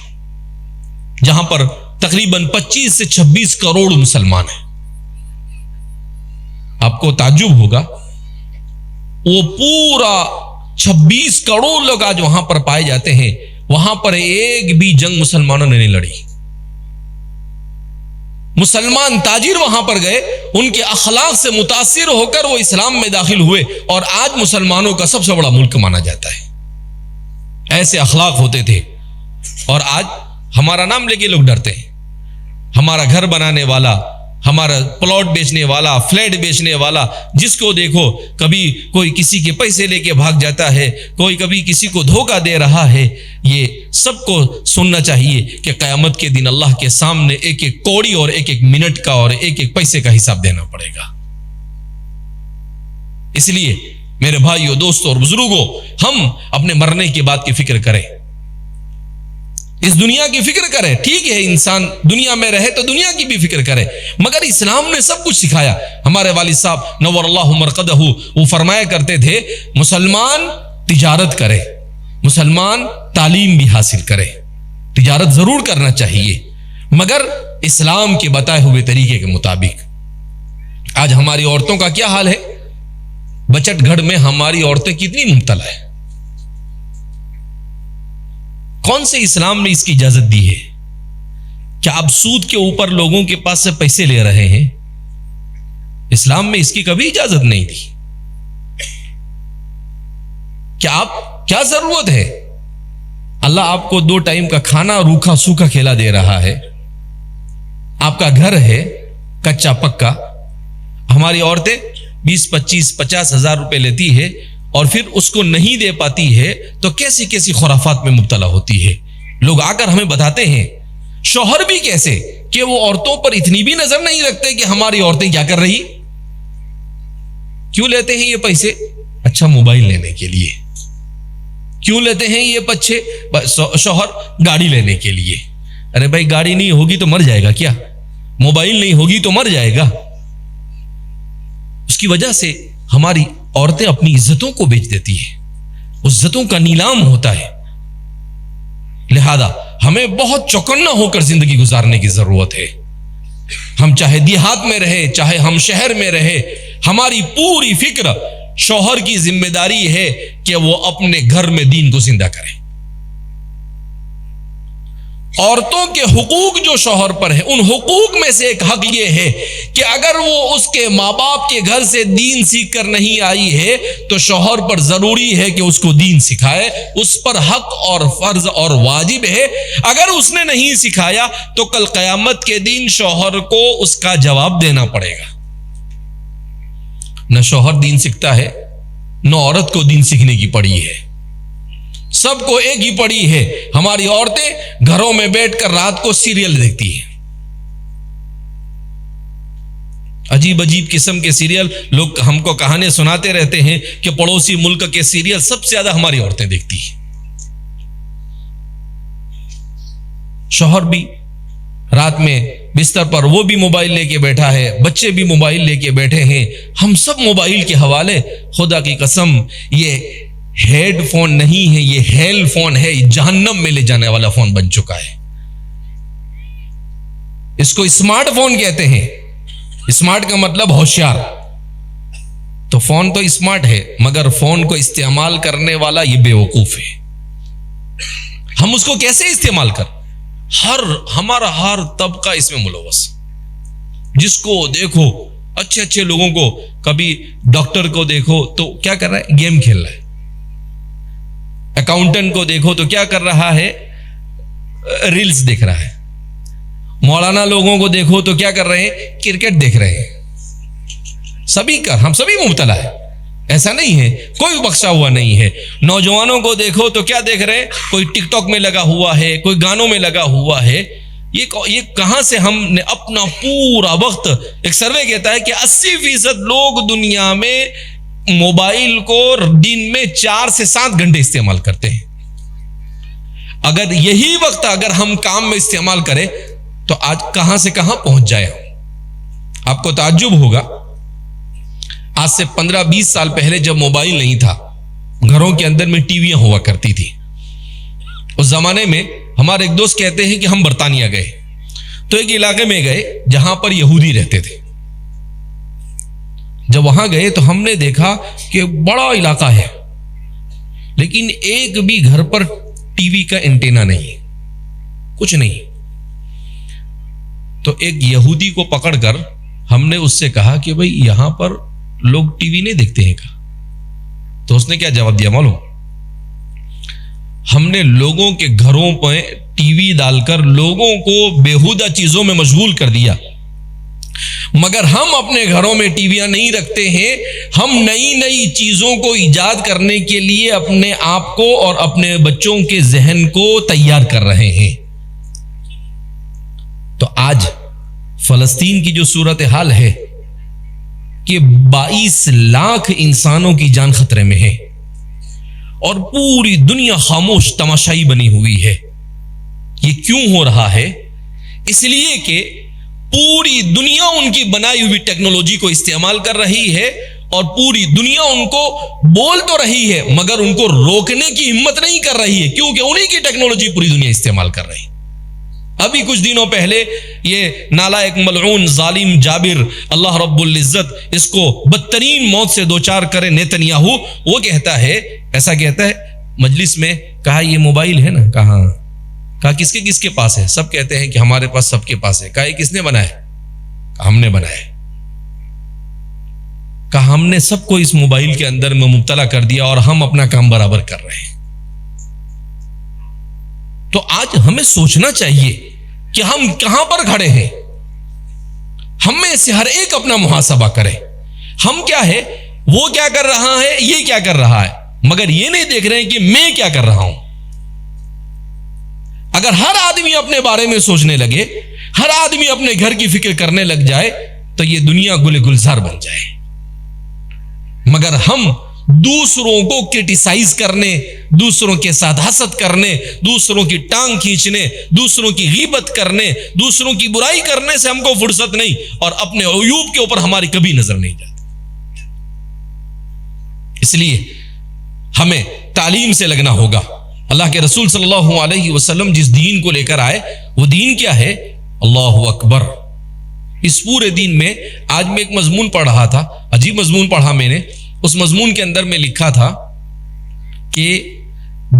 جہاں پر تقریباً 25 سے 26 کروڑ مسلمان ہیں۔ آپ کو تعجب ہوگا، وہ پورا 26 کروڑ لوگ آج وہاں پر پائے جاتے ہیں، وہاں پر ایک بھی جنگ مسلمانوں نے نہیں لڑی۔ مسلمان تاجر وہاں پر گئے، ان کے اخلاق سے متاثر ہو کر وہ اسلام میں داخل ہوئے، اور آج مسلمانوں کا سب سے بڑا ملک مانا جاتا ہے۔ ایسے اخلاق ہوتے تھے، اور آج ہمارا نام لے کے لوگ ڈرتے ہیں۔ ہمارا گھر بنانے والا، ہمارا پلاٹ بیچنے والا، فلیٹ بیچنے والا، جس کو دیکھو کبھی کوئی کسی کے پیسے لے کے بھاگ جاتا ہے، کوئی کبھی کسی کو دھوکہ دے رہا ہے۔ یہ سب کو سننا چاہیے کہ قیامت کے دن اللہ کے سامنے ایک ایک کوڑی اور ایک ایک منٹ کا اور ایک ایک پیسے کا حساب دینا پڑے گا۔ اس لیے میرے بھائیوں، دوستوں اور بزرگوں، ہم اپنے مرنے کے بعد کی فکر کریں، اس دنیا کی فکر کرے۔ ٹھیک ہے، انسان دنیا میں رہے تو دنیا کی بھی فکر کرے، مگر اسلام نے سب کچھ سکھایا۔ ہمارے والد صاحب نور اللہ مرقدہ وہ فرمایا کرتے تھے، مسلمان تجارت کرے، مسلمان تعلیم بھی حاصل کرے، تجارت ضرور کرنا چاہیے مگر اسلام کے بتائے ہوئے طریقے کے مطابق۔ آج ہماری عورتوں کا کیا حال ہے؟ بچت گھر میں ہماری عورتیں کتنی مبتلا ہے۔ کون سے اسلام نے اس کی اجازت دی ہے؟ کیا آپ سود کے اوپر لوگوں کے پاس سے پیسے لے رہے ہیں؟ اسلام میں اس کی کبھی اجازت نہیں دی۔ کیا ضرورت ہے؟ اللہ آپ کو 2 ٹائم کا کھانا روکھا سوکھا کھلا دے رہا ہے، آپ کا گھر ہے کچا پکا۔ ہماری عورتیں 20-25-50 ہزار روپے لیتی ہے اور پھر اس کو نہیں دے پاتی ہے تو کیسی کیسی خرافات میں مبتلا ہوتی ہے۔ لوگ آ کر ہمیں بتاتے ہیں، شوہر بھی کیسے کہ وہ عورتوں پر اتنی بھی نظر نہیں رکھتے کہ ہماری عورتیں کیا کر رہی۔ کیوں لیتے ہیں یہ پیسے؟ اچھا موبائل لینے کے لیے۔ کیوں لیتے ہیں یہ بچے شوہر؟ گاڑی لینے کے لیے۔ ارے بھائی، گاڑی نہیں ہوگی تو مر جائے گا کیا؟ موبائل نہیں ہوگی تو مر جائے گا؟ اس کی وجہ سے ہماری عورتیں اپنی عزتوں کو بیچ دیتی ہیں، عزتوں کا نیلام ہوتا ہے۔ لہذا ہمیں بہت چوکنا ہو کر زندگی گزارنے کی ضرورت ہے۔ ہم چاہے دیہات میں رہے، چاہے ہم شہر میں رہے، ہماری پوری فکر شوہر کی ذمہ داری ہے کہ وہ اپنے گھر میں دین کو زندہ کرے۔ عورتوں کے حقوق جو شوہر پر ہے، ان حقوق میں سے ایک حق یہ ہے کہ اگر وہ اس کے ماں باپ کے گھر سے دین سیکھ کر نہیں آئی ہے تو شوہر پر ضروری ہے کہ اس کو دین سکھائے۔ اس پر حق اور فرض اور واجب ہے۔ اگر اس نے نہیں سکھایا تو کل قیامت کے دن شوہر کو اس کا جواب دینا پڑے گا۔ نہ شوہر دین سیکھتا ہے، نہ عورت کو دین سیکھنے کی پڑی ہے، سب کو ایک ہی پڑی ہے۔ ہماری عورتیں گھروں میں بیٹھ کر رات کو سیریل دیکھتی ہیں، عجیب عجیب قسم کے سیریل لوگ ہم کو کہانیاں سناتے رہتے ہیں کہ پڑوسی ملک کے سیریل سب سے زیادہ ہماری عورتیں دیکھتی ہیں. شوہر بھی رات میں بستر پر وہ بھی موبائل لے کے بیٹھا ہے, بچے بھی موبائل لے کے بیٹھے ہیں, ہم سب موبائل کے حوالے. خدا کی قسم یہ ہیڈ فون نہیں ہے, یہ ہیل فون ہے, جہنم میں لے جانے والا فون بن چکا ہے. اس کو اسمارٹ فون کہتے ہیں. اسمارٹ کا مطلب ہوشیار. تو فون تو اسمارٹ ہے مگر فون کو استعمال کرنے والا یہ بے وقوف ہے. ہم اس کو کیسے استعمال کر, ہمارا ہر طبقہ اس میں ملوث. جس کو دیکھو, اچھے اچھے لوگوں کو, کبھی ڈاکٹر کو دیکھو تو کیا کر رہا ہے, گیم کھیل رہا ہے. اکاؤنٹنٹ کو دیکھو تو کیا کر رہا ہے, ریلز دیکھ رہا ہے. مولانا لوگوں کو دیکھو تو کیا کر رہے ہیں, کرکٹ دیکھ رہے ہیں. ہم سبھی مبتلا ہے, ایسا نہیں ہے, کوئی بخشا ہوا نہیں ہے. نوجوانوں کو دیکھو تو کیا دیکھ رہے ہیں, کوئی ٹک ٹاک میں لگا ہوا ہے, کوئی گانوں میں لگا ہوا ہے. یہ کہاں سے ہم نے اپنا پورا وقت, ایک سروے کہتا ہے کہ 80% لوگ دنیا میں موبائل کو دن میں 4 سے 7 گھنٹے استعمال کرتے ہیں. اگر یہی وقت اگر ہم کام میں استعمال کریں تو آج کہاں سے کہاں پہنچ جائے. آپ کو تعجب ہوگا, آج سے 15-20 سال پہلے جب موبائل نہیں تھا, گھروں کے اندر میں ٹی ویاں ہوا کرتی تھی. اس زمانے میں ہمارے ایک دوست کہتے ہیں کہ ہم برطانیہ گئے تو ایک علاقے میں گئے جہاں پر یہودی رہتے تھے. جب وہاں گئے تو ہم نے دیکھا کہ بڑا علاقہ ہے لیکن ایک بھی گھر پر ٹی وی کا اینٹینا نہیں, کچھ نہیں. تو ایک یہودی کو پکڑ کر ہم نے اس سے کہا کہ بھئی یہاں پر لوگ ٹی وی نہیں دیکھتے ہیں کیا؟ تو اس نے کیا جواب دیا معلوم؟ ہم نے لوگوں کے گھروں پہ ٹی وی ڈال کر لوگوں کو بیہودہ چیزوں میں مشغول کر دیا, مگر ہم اپنے گھروں میں ٹی ویاں نہیں رکھتے ہیں. ہم نئی نئی چیزوں کو ایجاد کرنے کے لیے اپنے آپ کو اور اپنے بچوں کے ذہن کو تیار کر رہے ہیں. تو آج فلسطین کی جو صورتحال ہے کہ 22 لاکھ انسانوں کی جان خطرے میں ہے اور پوری دنیا خاموش تماشائی بنی ہوئی ہے. یہ کیوں ہو رہا ہے؟ اس لیے کہ پوری دنیا ان کی بنائی ہوئی ٹیکنالوجی کو استعمال کر رہی ہے اور پوری دنیا ان کو بول تو رہی ہے مگر ان کو روکنے کی ہمت نہیں کر رہی ہے, کیونکہ انہی کی ٹیکنالوجی پوری دنیا استعمال کر رہی ہے. ابھی کچھ دنوں پہلے یہ نالائق ملعون ظالم جابر, اللہ رب العزت اس کو بدترین موت سے دوچار کرے, نیتنیاہو, وہ کہتا ہے, ایسا کہتا ہے مجلس میں, کہا یہ موبائل ہے نا, کہاں, کہا کس کے پاس ہے؟ سب کہتے ہیں کہ ہمارے پاس, سب کے پاس ہے. کہا یہ کس نے بنایا؟ کہا ہم نے بنایا. کہا ہم نے سب کو اس موبائل کے اندر میں مبتلا کر دیا اور ہم اپنا کام برابر کر رہے ہیں. تو آج ہمیں سوچنا چاہیے کہ ہم کہاں پر کھڑے ہیں. ہم میں سے ہر ایک اپنا محاسبہ کرے. ہم کیا ہے, وہ کیا کر رہا ہے, یہ کیا کر رہا ہے, مگر یہ نہیں دیکھ رہے ہیں کہ میں کیا کر رہا ہوں. اگر ہر آدمی اپنے بارے میں سوچنے لگے, ہر آدمی اپنے گھر کی فکر کرنے لگ جائے تو یہ دنیا گل گلزار بن جائے. مگر ہم دوسروں کو کرٹیسائز کرنے, دوسروں کے ساتھ حسد کرنے, دوسروں کی ٹانگ کھینچنے, دوسروں کی غیبت کرنے, دوسروں کی برائی کرنے سے ہم کو فرصت نہیں, اور اپنے عیوب کے اوپر ہماری کبھی نظر نہیں جاتی. اس لیے ہمیں تعلیم سے لگنا ہوگا. اللہ کے رسول صلی اللہ علیہ وسلم جس دین کو لے کر آئے وہ دین کیا ہے؟ اللہ اکبر. اس پورے دین میں آج میں ایک مضمون پڑھ رہا تھا, عجیب مضمون پڑھا میں نے. اس مضمون کے اندر میں لکھا تھا کہ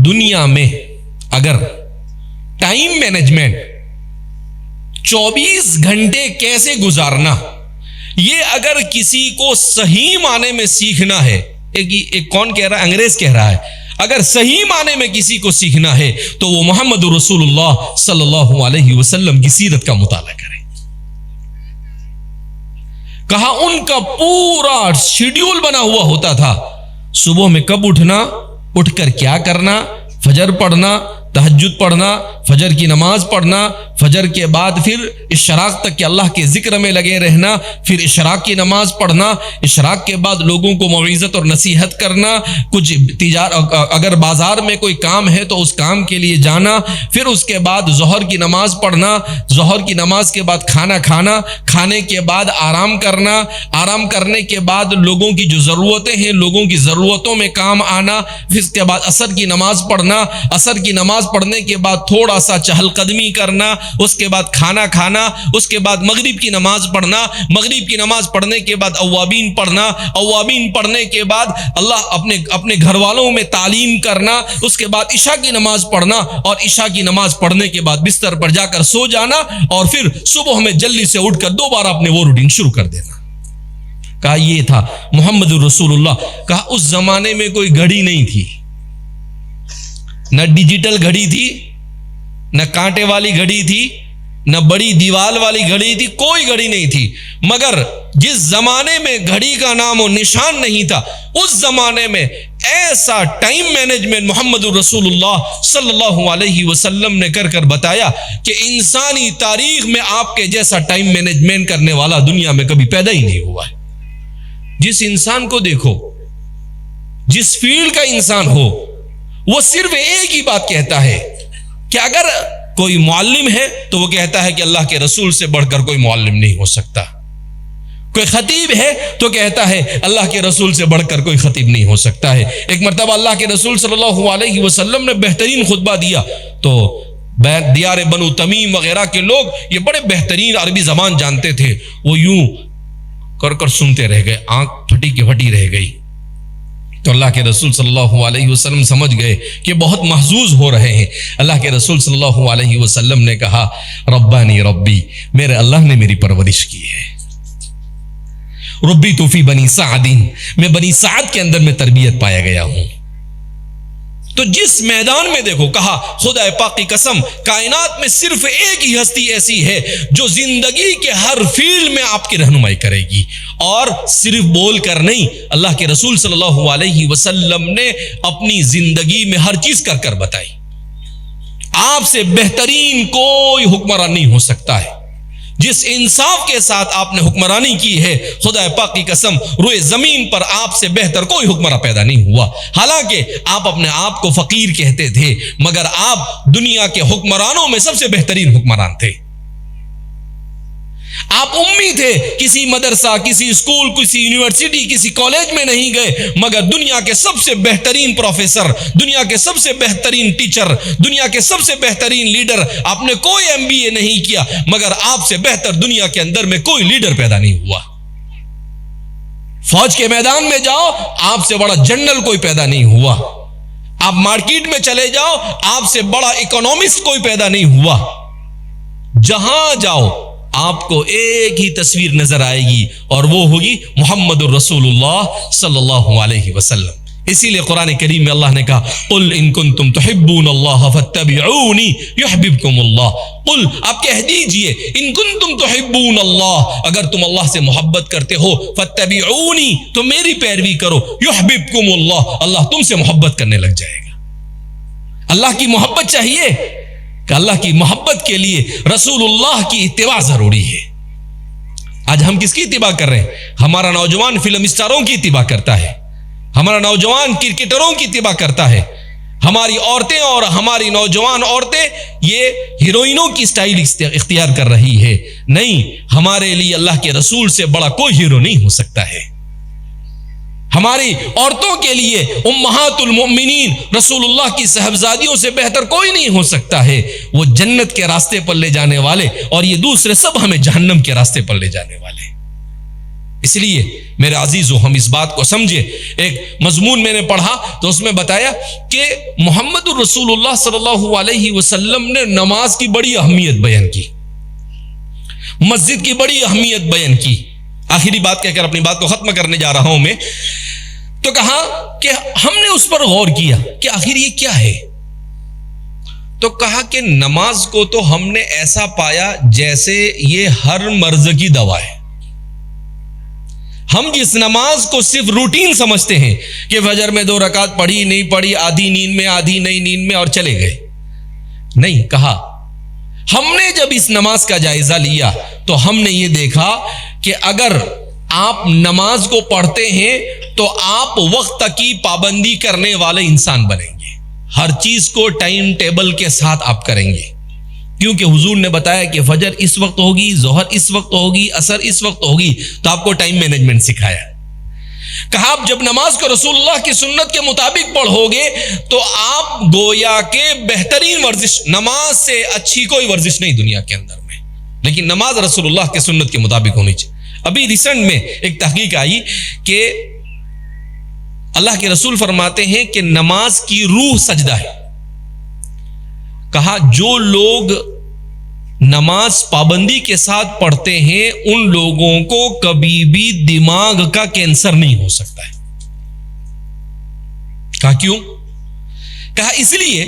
دنیا میں اگر ٹائم مینجمنٹ 24 گھنٹے کیسے گزارنا, یہ اگر کسی کو صحیح معنی میں سیکھنا ہے, ایک کون کہہ رہا ہے, انگریز کہہ رہا ہے, اگر صحیح معنی میں کسی کو سیکھنا ہے تو وہ محمد رسول اللہ صلی اللہ علیہ وسلم کی سیرت کا مطالعہ کرے. کہا ان کا پورا شیڈیول بنا ہوا ہوتا تھا, صبح میں کب اٹھنا, اٹھ کر کیا کرنا, فجر پڑھنا, تہجد پڑھنا, فجر کی نماز پڑھنا, فجر کے بعد پھر اشراق تک کہ اللہ کے ذکر میں لگے رہنا، پھر اشراق کی نماز پڑھنا، اشراق کے بعد لوگوں کو موعظت اور نصیحت کرنا، کچھ اگر بازار میں کوئی کام ہے تو اس کام کے لیے جانا، پھر اس کے بعد ظہر کی نماز پڑھنا، ظہر کی نماز کے بعد کھانا کھانا، کھانے کے بعد آرام کرنا، آرام کرنے کے بعد لوگوں کی جو ضرورتیں ہیں لوگوں کی ضرورتوں میں کام آنا، پھر اس کے بعد عصر کی نماز پڑھنا، عصر کی نماز پڑھنے کے بعد تھوڑا سا چہل قدمی کرنا، اس کے بعد کھانا کھانا، اس کے بعد مغرب کی نماز پڑھنا، مغرب کی نماز پڑھنے کے بعد اوابین پڑھنا، اوابین پڑھنے کے بعد اللہ اپنے گھر والوں میں تعلیم کرنا، اس کے بعد عشاء کی نماز پڑھنا، اور عشاء کی نماز پڑھنے کے بعد بستر پر جا کر سو جانا، اور پھر صبح میں جلدی سے اٹھ کر دوبارہ اپنے وہ روٹین شروع کر دینا۔ کہا یہ تھا محمد رسول اللہ۔ کہا اس زمانے میں کوئی گھڑی نہیں تھی، نہ ڈیجیٹل گھڑی تھی، نہ کانٹے والی گھڑی تھی، نہ بڑی دیوال والی گھڑی تھی، کوئی گھڑی نہیں تھی، مگر جس زمانے میں گھڑی کا نام و نشان نہیں تھا اس زمانے میں ایسا ٹائم مینجمنٹ محمد رسول اللہ صلی اللہ علیہ وسلم نے کر بتایا کہ انسانی تاریخ میں آپ کے جیسا ٹائم مینجمنٹ کرنے والا دنیا میں کبھی پیدا ہی نہیں ہوا ہے۔ جس انسان کو دیکھو، جس فیلڈ کا انسان ہو، وہ صرف ایک ہی بات کہتا ہے کہ اگر کوئی معلم ہے تو وہ کہتا ہے کہ اللہ کے رسول سے بڑھ کر کوئی معلم نہیں ہو سکتا، کوئی خطیب ہے تو کہتا ہے اللہ کے رسول سے بڑھ کر کوئی خطیب نہیں ہو سکتا ہے۔ ایک مرتبہ اللہ کے رسول صلی اللہ علیہ وسلم نے بہترین خطبہ دیا تو دیار بنو تمیم وغیرہ کے لوگ یہ بڑے بہترین عربی زبان جانتے تھے، وہ یوں کر سنتے رہ گئے، آنکھ پھٹی کی پھٹی رہ گئی۔ تو اللہ کے رسول صلی اللہ علیہ وسلم سمجھ گئے کہ بہت محظوظ ہو رہے ہیں۔ اللہ کے رسول صلی اللہ علیہ وسلم نے کہا ربانی ربی، میرے اللہ نے میری پرورش کی ہے، ربی تو فی بنی سعدین، میں بنی سعد کے اندر میں تربیت پایا گیا ہوں۔ تو جس میدان میں دیکھو، کہا خدا پاک کی قسم کائنات میں صرف ایک ہی ہستی ایسی ہے جو زندگی کے ہر فیلڈ میں آپ کی رہنمائی کرے گی، اور صرف بول کر نہیں، اللہ کے رسول صلی اللہ علیہ وسلم نے اپنی زندگی میں ہر چیز کر بتائی۔ آپ سے بہترین کوئی حکمران نہیں ہو سکتا ہے۔ جس انصاف کے ساتھ آپ نے حکمرانی کی ہے، خدا پاک کی قسم روئے زمین پر آپ سے بہتر کوئی حکمراں پیدا نہیں ہوا۔ حالانکہ آپ اپنے آپ کو فقیر کہتے تھے، مگر آپ دنیا کے حکمرانوں میں سب سے بہترین حکمران تھے۔ آپ امی تھے، کسی مدرسہ، کسی اسکول، کسی یونیورسٹی، کسی کالج میں نہیں گئے، مگر دنیا کے سب سے بہترین پروفیسر، دنیا کے سب سے بہترین ٹیچر، دنیا کے سب سے بہترین لیڈر۔ آپ نے کوئی MBA نہیں کیا، مگر آپ سے بہتر دنیا کے اندر میں کوئی لیڈر پیدا نہیں ہوا۔ فوج کے میدان میں جاؤ، آپ سے بڑا جنرل کوئی پیدا نہیں ہوا۔ آپ مارکیٹ میں چلے جاؤ، آپ سے بڑا اکنامسٹ کوئی پیدا نہیں ہوا۔ جہاں جاؤ آپ کو ایک ہی تصویر نظر آئے گی، اور وہ ہوگی محمد الرسول اللہ صلی اللہ علیہ وسلم۔ اسی لیے قرآن کریم میں اللہ نے کہا قل ان کنتم تحبون اللہ فاتبعونی یحببکم اللہ۔ قل، آپ کہہ دیجئے، ان کنتم تحبون اللہ، اگر تم اللہ سے محبت کرتے ہو، فاتبعونی، تو میری پیروی کرو، یحببکم اللہ، اللہ تم سے محبت کرنے لگ جائے گا۔ اللہ کی محبت چاہیے کہ اللہ کی محبت کے لیے رسول اللہ کی اتباع ضروری ہے۔ آج ہم کس کی اتباع کر رہے ہیں؟ ہمارا نوجوان فلم اسٹاروں کی اتباع کرتا ہے، ہمارا نوجوان کرکٹروں کی اتباع کرتا ہے، ہماری عورتیں اور ہماری نوجوان عورتیں یہ ہیروئنوں کی سٹائل اختیار کر رہی ہے۔ نہیں، ہمارے لیے اللہ کے رسول سے بڑا کوئی ہیرو نہیں ہو سکتا ہے۔ ہماری عورتوں کے لیے امہات المؤمنین رسول اللہ کی صاحبزادیوں سے بہتر کوئی نہیں ہو سکتا ہے۔ وہ جنت کے راستے پر لے جانے والے، اور یہ دوسرے سب ہمیں جہنم کے راستے پر لے جانے والے۔ اس لیے میرے عزیزو، ہم اس بات کو سمجھے۔ ایک مضمون میں نے پڑھا تو اس میں بتایا کہ محمد الرسول اللہ صلی اللہ علیہ وسلم نے نماز کی بڑی اہمیت بیان کی، مسجد کی بڑی اہمیت بیان کی۔ آخری بات کہہ کر اپنی بات کو ختم کرنے جا رہا ہوں میں، تو کہا کہ ہم نے اس پر غور کیا کہ آخر یہ کیا ہے، تو کہا کہ نماز کو تو ہم نے ایسا پایا جیسے یہ ہر مرض کی دوا ہے۔ ہم جس نماز کو صرف روٹین سمجھتے ہیں کہ فجر میں 2 رکعت پڑھی نہیں پڑھی، آدھی نیند میں آدھی نئی نیند میں، اور چلے گئے، نہیں، کہا ہم نے جب اس نماز کا جائزہ لیا تو ہم نے یہ دیکھا کہ اگر آپ نماز کو پڑھتے ہیں تو آپ وقت کی پابندی کرنے والے انسان بنیں گے. ہر چیز کو ٹائم ٹیبل کے ساتھ آپ کریں گے, کیونکہ حضور نے بتایا کہ فجر اس وقت ہوگی, ظہر اس وقت ہوگی, عصر اس وقت ہوگی, تو آپ کو ٹائم مینجمنٹ سکھایا. کہا آپ جب نماز کو رسول اللہ کی سنت کے مطابق پڑھو گے تو آپ گویا کہ بہترین ورزش, نماز سے اچھی کوئی ورزش نہیں دنیا کے اندر میں, لیکن نماز رسول اللہ کی سنت کے مطابق ہونی چاہیے. ابھی ریسنٹ میں ایک تحقیق آئی کہ اللہ کے رسول فرماتے ہیں کہ نماز کی روح سجدہ ہے. کہا جو لوگ نماز پابندی کے ساتھ پڑھتے ہیں ان لوگوں کو کبھی بھی دماغ کا کینسر نہیں ہو سکتا ہے. کہا کیوں؟ کہا اس لیے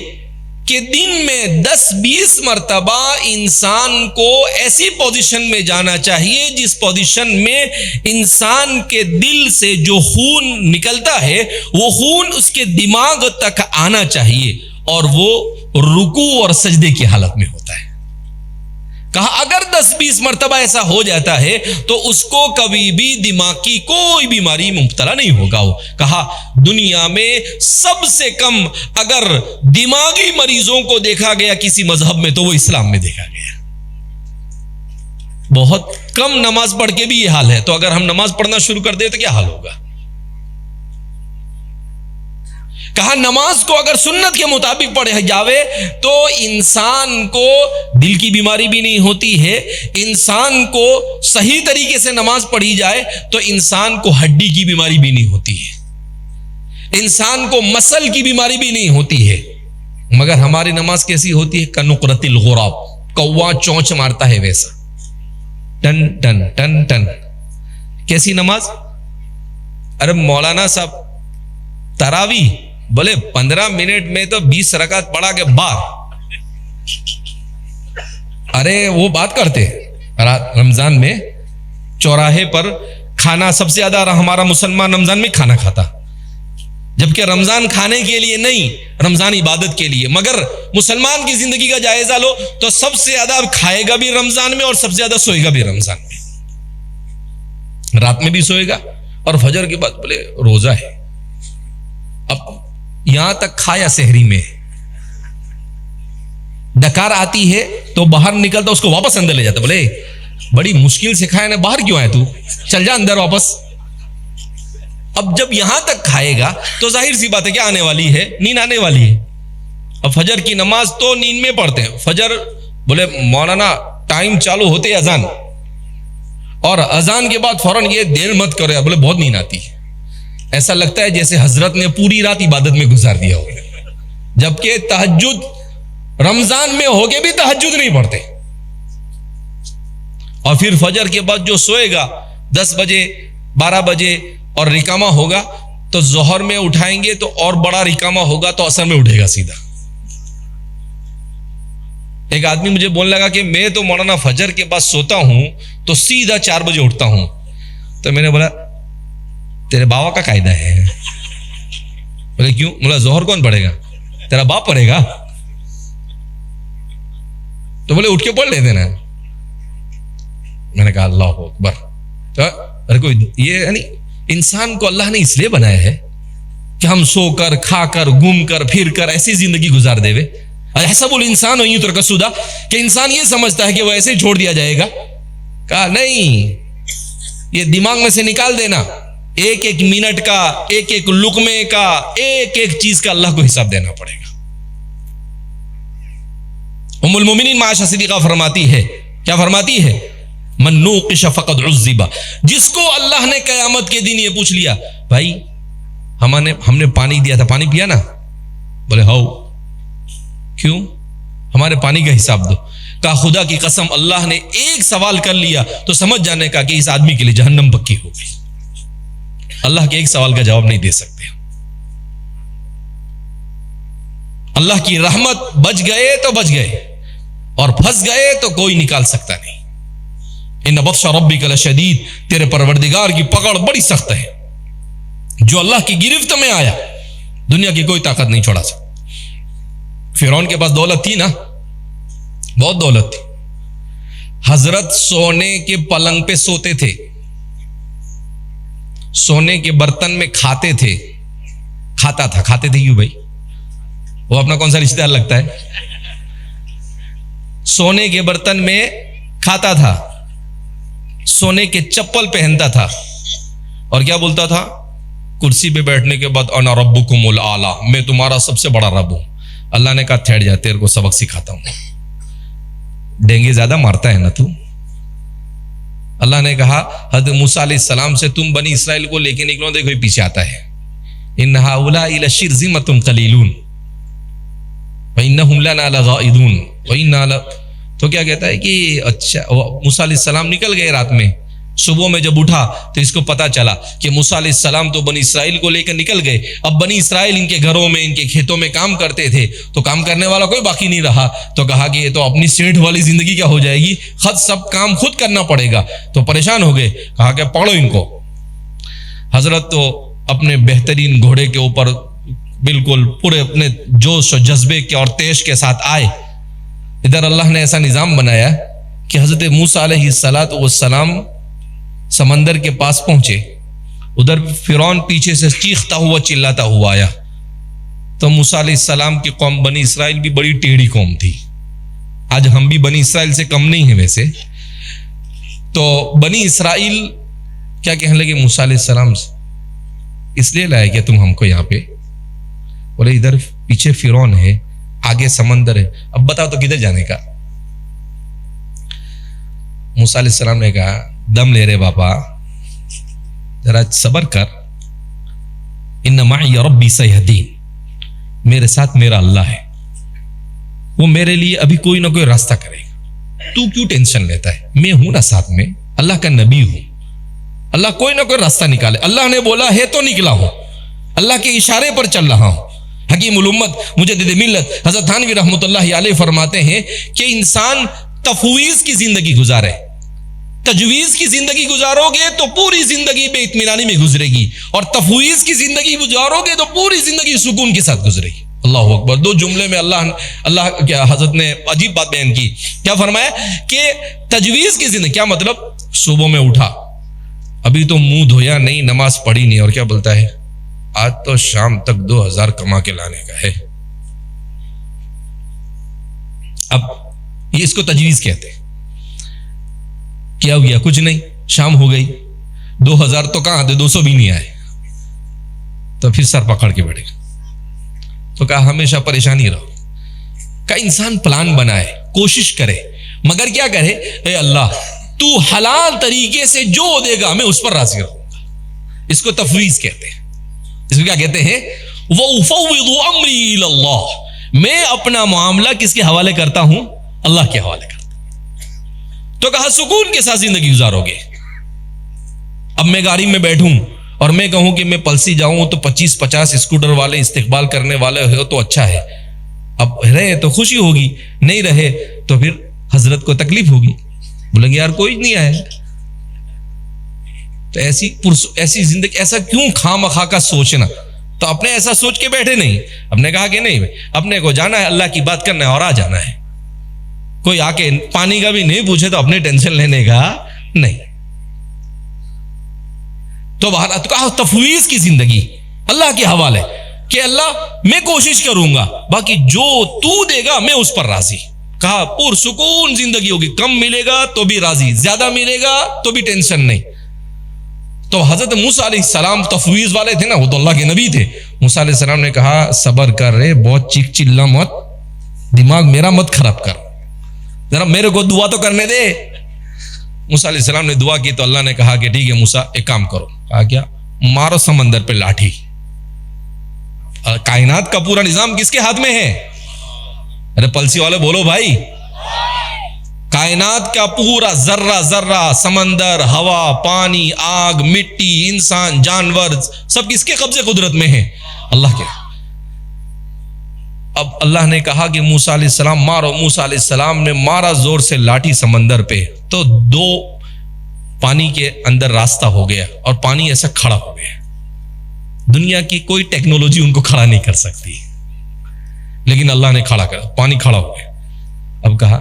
کہ دن میں 10-20 مرتبہ انسان کو ایسی پوزیشن میں جانا چاہیے جس پوزیشن میں انسان کے دل سے جو خون نکلتا ہے وہ خون اس کے دماغ تک آنا چاہیے, اور وہ رکوع اور سجدے کی حالت میں ہوتا ہے. کہا اگر 10-20 مرتبہ ایسا ہو جاتا ہے تو اس کو کبھی بھی دماغ کی کوئی بیماری مبتلا نہیں ہوگا. وہ کہا دنیا میں سب سے کم اگر دماغی مریضوں کو دیکھا گیا کسی مذہب میں تو وہ اسلام میں دیکھا گیا. بہت کم نماز پڑھ کے بھی یہ حال ہے, تو اگر ہم نماز پڑھنا شروع کر دیں تو کیا حال ہوگا. کہا نماز کو اگر سنت کے مطابق پڑھا جاوے تو انسان کو دل کی بیماری بھی نہیں ہوتی ہے, انسان کو صحیح طریقے سے نماز پڑھی جائے تو انسان کو ہڈی کی بیماری بھی نہیں ہوتی ہے, انسان کو مسل کی بیماری بھی نہیں ہوتی ہے. مگر ہماری نماز کیسی ہوتی ہے؟ کنقرۃ الغراب, کوا چونچ مارتا ہے ویسا, ٹن ٹن ٹن ٹن. کیسی نماز؟ ارے مولانا صاحب تراوی بولے 15 منٹ میں تو 20 رکعت پڑھا کے بعد, ارے وہ بات کرتے رمضان میں چوراہے پر کھانا سب سے زیادہ ہمارا مسلمان رمضان میں کھانا کھاتا, جبکہ رمضان کھانے کے لیے نہیں, رمضان عبادت کے لیے. مگر مسلمان کی زندگی کا جائزہ لو تو سب سے زیادہ کھائے گا بھی رمضان میں اور سب سے زیادہ سوئے گا بھی رمضان میں, رات میں بھی سوئے گا اور فجر کے بعد بولے روزہ ہے. اب یہاں تک کھایا سحری میں, ڈکار آتی ہے تو باہر نکلتا اس کو واپس اندر لے جاتا, بولے بڑی مشکل سے کھایا نا, باہر کیوں آیا تو, چل جا اندر واپس. اب جب یہاں تک کھائے گا تو ظاہر سی بات ہے کہ آنے والی ہے, نیند آنے والی ہے. اب فجر کی نماز تو نیند میں پڑھتے ہیں. فجر بولے مولانا ٹائم چالو ہوتے اذان, اور اذان کے بعد فوراً یہ دیر مت کرو, بولے بہت نیند آتی ہے. ایسا لگتا ہے جیسے حضرت نے پوری رات عبادت میں گزار دیا ہو, جبکہ تہجد رمضان میں ہو کے بھی تہجد نہیں پڑھتے. اور پھر فجر کے بعد جو سوئے گا 10 بجے 12 بجے اور رکامہ ہوگا تو ظہر میں اٹھائیں گے تو اور بڑا رکامہ ہوگا تو عصر میں اٹھے گا سیدھا. ایک آدمی مجھے بولنے لگا کہ میں تو مولانا فجر کے بعد سوتا ہوں تو سیدھا 4 بجے اٹھتا ہوں. تو میں نے بولا تیرے بابا کا قاعدہ ہے. بولے کیوں؟ بولا ظہر کون پڑھے گا؟ تیرا باپ پڑھے گا. تو بولے اٹھ کے پڑھ لیتے نا. میں نے کہا اللہ اکبر. ارے کوئی یہ یعنی انسان کو اللہ نے اس لیے بنایا ہے کہ ہم سو کر کھا کر گھوم کر پھر کر ایسی زندگی گزار دے. ایسا بول انسان یوں ترک سودا کہ انسان یہ سمجھتا ہے کہ وہ ایسے ہی چھوڑ دیا جائے گا. کہا نہیں, یہ دماغ میں سے نکال دینا, ایک ایک منٹ کا, ایک ایک لقمے کا, ایک ایک چیز کا اللہ کو حساب دینا پڑے گا. ام المومنین عائشہ صدیقہ فرماتی ہے, کیا فرماتی ہے؟ من نوقش فقد عذب. جس کو اللہ نے قیامت کے دن یہ پوچھ لیا بھائی ہم نے پانی دیا تھا, پانی پیا نا؟ بولے ہاؤ. کیوں؟ ہمارے پانی کا حساب دو. کہا خدا کی قسم اللہ نے ایک سوال کر لیا تو سمجھ جانے کا کہ اس آدمی کے لیے جہنم پکی ہو گئی. اللہ کے ایک سوال کا جواب نہیں دے سکتے. اللہ کی رحمت بچ گئے تو بچ گئے, اور پھنس گئے تو کوئی نکال سکتا نہیں. ان بطش ربک لشدید, تیرے پروردگار کی پکڑ بڑی سخت ہے. جو اللہ کی گرفت میں آیا دنیا کی کوئی طاقت نہیں چھوڑا سکتا. فرعون کے پاس دولت تھی نا, بہت دولت تھی. حضرت سونے کے پلنگ پہ سوتے تھے, سونے کے برتن میں کھاتے تھے. کھاتا تھا, کھاتے تھے کیوں بھائی؟ وہ اپنا کون سا رشتہ دار لگتا ہے؟ سونے کے برتن میں کھاتا تھا, سونے کے چپل پہنتا تھا, اور کیا بولتا تھا؟ کرسی پہ بیٹھنے کے بعد انا ربکم الاعلی, میں تمہارا سب سے بڑا رب ہوں. اللہ نے کہا ٹھہر جا, تیرے کو سبق سکھاتا ہوں. ڈینگے زیادہ مارتا ہے نا تو. اللہ نے کہا حضرت موسیٰ علیہ السلام سے تم بنی اسرائیل کو لے کے نکلو, دیکھو یہ پیچھے آتا ہے. ان ہؤلاء لشرذمۃ قلیلون وانہم لنا لغائظون وإنا تو کیا کہتا ہے کہ اچھا موسیٰ علیہ السلام نکل گئے رات میں. صبح میں جب اٹھا تو اس کو پتا چلا کہ موسیٰ علیہ السلام تو بنی اسرائیل کو لے کر نکل گئے. اب بنی اسرائیل ان کے گھروں میں, ان کے کھیتوں میں کام کرتے تھے, تو کام کرنے والا کوئی باقی نہیں رہا. تو کہا کہ یہ تو اپنی سیٹھ والی زندگی کیا ہو جائے گی, خود سب کام خود کرنا پڑے گا. تو پریشان ہو گئے, کہا کہ پکڑو ان کو. حضرت تو اپنے بہترین گھوڑے کے اوپر بالکل پورے اپنے جوش و جذبے کے اور تیش کے ساتھ آئے. ادھر اللہ نے ایسا نظام بنایا کہ حضرت موسیٰ علیہ السلام سمندر کے پاس پہنچے. ادھر فرعون پیچھے سے چیختا ہوا چلاتا ہوا آیا. تو موسیٰ علیہ السلام کی قوم بنی اسرائیل بھی بڑی ٹیڑھی قوم تھی. آج ہم بھی بنی اسرائیل سے کم نہیں ہیں ویسے. تو بنی اسرائیل کیا کہنے لگے موسیٰ علیہ السلام سے, اس لیے لائے کہ تم ہم کو یہاں پہ, بولے ادھر پیچھے فرعون ہے, آگے سمندر ہے, اب بتاؤ تو کدھر جانے کا. موسیٰ علیہ السلام نے کہا دم لے رہے باپا, ذرا صبر کر. ان معی ربی سیہدین, میرے ساتھ میرا اللہ ہے, وہ میرے لیے ابھی کوئی نہ کوئی راستہ کرے گا. تو کیوں ٹینشن لیتا ہے, میں ہوں نا ساتھ میں, اللہ کا نبی ہوں, اللہ کوئی نہ کوئی راستہ نکالے. اللہ نے بولا ہے تو نکلا ہوں, اللہ کے اشارے پر چل رہا ہوں. حکیم الامت مجدد ملت حضرت تھانوی رحمۃ اللہ علیہ فرماتے ہیں کہ انسان تفویض کی زندگی گزارے, تجویز کی زندگی گزارو گے تو پوری زندگی بے اطمینانی میں گزرے گی, اور تفویض کی زندگی گزارو گے تو پوری زندگی سکون کے ساتھ گزرے گی. اللہ اکبر. دو جملے میں اللہ کیا حضرت نے عجیب بات بیان کی. کیا فرمایا کہ تجویز کی زندگی کیا مطلب, صبح میں اٹھا, ابھی تو منہ دھویا نہیں, نماز پڑھی نہیں, اور کیا بولتا ہے آج تو شام تک 2000 کما کے لانے کا ہے. اب یہ اس کو تجویز کہتے ہیں. کیا ہو گیا, کچھ نہیں, شام ہو گئی, 2000 تو کہاں آتے, 200 بھی نہیں آئے. تو پھر سر پکڑ کے بیٹھے. تو کہا ہمیشہ پریشانی رہو. کا انسان پلان بنائے, کوشش کرے, مگر کیا کرے, اے اللہ تو حلال طریقے سے جو دے گا میں اس پر راضی رہوں گا. اس کو تفویض کہتے ہیں. اس کو کیا کہتے ہیں, وَأُفَوِّضُ أَمْرِي إِلَى اللَّهِ, میں اپنا معاملہ کس کے حوالے کرتا ہوں, اللہ کے حوالے کرتا ہوں. تو کہا سکون کے ساتھ زندگی گزارو گے. اب میں گاڑی میں بیٹھوں اور میں کہوں کہ میں پلسی جاؤں تو 25-50 اسکوٹر والے استقبال کرنے والے ہو تو اچھا ہے. اب رہے تو خوشی ہوگی, نہیں رہے تو پھر حضرت کو تکلیف ہوگی. بولیں گے یار کوئی نہیں آیا. تو ایسی زندگی, ایسا کیوں خواہ کا سوچنا. تو اپنے ایسا سوچ کے بیٹھے نہیں, اپنے کہا کہ نہیں اپنے کو جانا ہے, اللہ کی بات کرنا ہے اور آ جانا ہے. کوئی آ کے پانی کا بھی نہیں پوچھے تو اپنے ٹینشن لینے کا نہیں. تو بہرحال کہا تفویض کی زندگی اللہ کے حوالے, کہ اللہ میں کوشش کروں گا, باقی جو تو دے گا میں اس پر راضی. کہا پرسکون زندگی ہوگی, کم ملے گا تو بھی راضی, زیادہ ملے گا تو بھی ٹینشن نہیں. تو حضرت موسیٰ علیہ السلام تفویض والے تھے نا, وہ تو اللہ کے نبی تھے. موسیٰ علیہ السلام نے کہا صبر کر رہے, بہت چیخ چلا مت, دماغ میرا مت خراب کر, ذرا میرے کو دعا تو کرنے دے. موسیٰ علیہ السلام نے دعا کی تو اللہ نے کہا کہ ٹھیک ہے موسیٰ ایک کام کرو. کہا کیا, مارو سمندر پہ لاٹھی. کائنات کا پورا نظام کس کے ہاتھ میں ہے, ارے پلسی والے بولو بھائی, کائنات کا پورا ذرہ ذرہ, سمندر, ہوا, پانی, آگ, مٹی, انسان, جانور, سب کس کے قبضے قدرت میں ہے, اللہ کے. اب اللہ نے کہا کہ موسیٰ علیہ السلام مارو. موسیٰ علیہ السلام نے مارا زور سے لاٹھی سمندر پہ, تو 2 پانی کے اندر راستہ ہو گیا اور پانی ایسا کھڑا ہو گیا. دنیا کی کوئی ٹیکنالوجی ان کو کھڑا نہیں کر سکتی, لیکن اللہ نے کھڑا کر, پانی کھڑا ہو گیا. اب کہا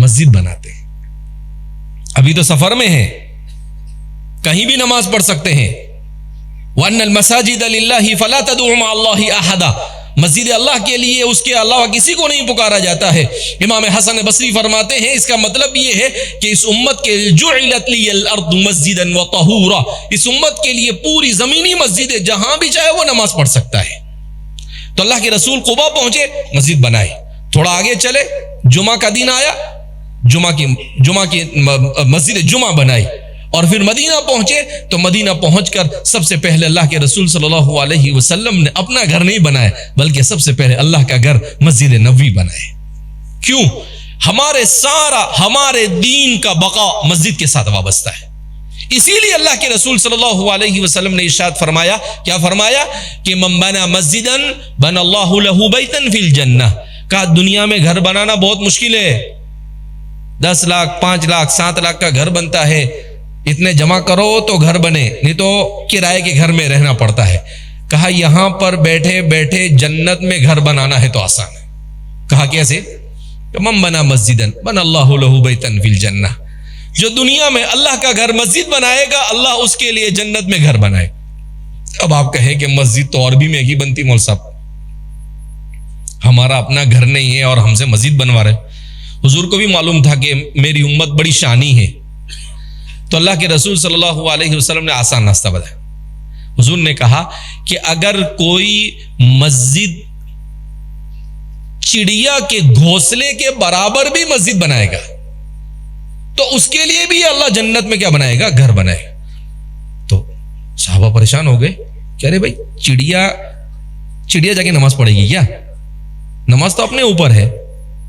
مسجد بناتے ہیں. ابھی تو سفر میں ہیں, کہیں بھی نماز پڑھ سکتے ہیں. وَأَنَّ الْمَسَاجِدَ لِلَّهِ فَلَا تَدْعُوا مَعَ اللَّهِ أَحَدًا, مسجد اللہ کے لیے اس کے علاوہ کسی کو نہیں پکارا جاتا ہے. امام حسن بصری فرماتے ہیں اس کا مطلب یہ ہے کہ اس امت کے جعلت لی الارض مسجدا وطہورا, اس امت کے لیے پوری زمینی مسجد ہے, جہاں بھی چاہے وہ نماز پڑھ سکتا ہے. تو اللہ کے رسول قباء پہنچے, مسجد بنائی. تھوڑا آگے چلے, جمعہ کا دن آیا, جمعہ کی مسجد جمعہ بنائی. اور پھر مدینہ پہنچے تو مدینہ پہنچ کر سب سے پہلے اللہ کے رسول صلی اللہ علیہ وسلم نے اپنا گھر نہیں بنایا, بلکہ سب سے پہلے اللہ کا گھر مسجد نبوی بنائے. کیوں؟ ہمارے دین کا بقا مسجد کے ساتھ وابستہ ہے. اسی لیے اللہ کے رسول صلی اللہ علیہ وسلم نے ارشاد فرمایا, کیا فرمایا کہ من بنا مسجدا بنا اللہ لہ بیتا فی الجنہ. کہا دنیا میں گھر بنانا بہت مشکل ہے, 10 لاکھ 5 لاکھ 7 لاکھ کا گھر بنتا ہے, اتنے جمع کرو تو گھر بنے, نہیں تو کرائے کے گھر میں رہنا پڑتا ہے. کہا یہاں پر بیٹھے بیٹھے جنت میں گھر بنانا ہے تو آسان ہے. کہا کیسے؟ من بنا مسجدا بنا اللہ لہ بیتا فی الجنہ, جو دنیا میں اللہ کا گھر مسجد بنائے گا اللہ اس کے لیے جنت میں گھر بنائے. اب آپ کہیں کہ مسجد تو اور بھی مہنگی بنتی مول صاحب, ہمارا اپنا گھر نہیں ہے اور ہم سے مسجد بنوا رہے. حضور کو بھی معلوم تھا کہ میری امت بڑی شانی ہے, تو اللہ کے رسول صلی اللہ علیہ وسلم نے آسان راستہ بتایا. حضور نے کہا کہ اگر کوئی مسجد چڑیا کے گھونسلے کے برابر بھی مسجد بنائے گا تو اس کے لیے بھی اللہ جنت میں کیا بنائے گا؟ گھر بنائے گا. تو صحابہ پریشان ہو گئے کہ ارے بھائی چڑیا جا کے نماز پڑھے گی کیا؟ نماز تو اپنے اوپر ہے,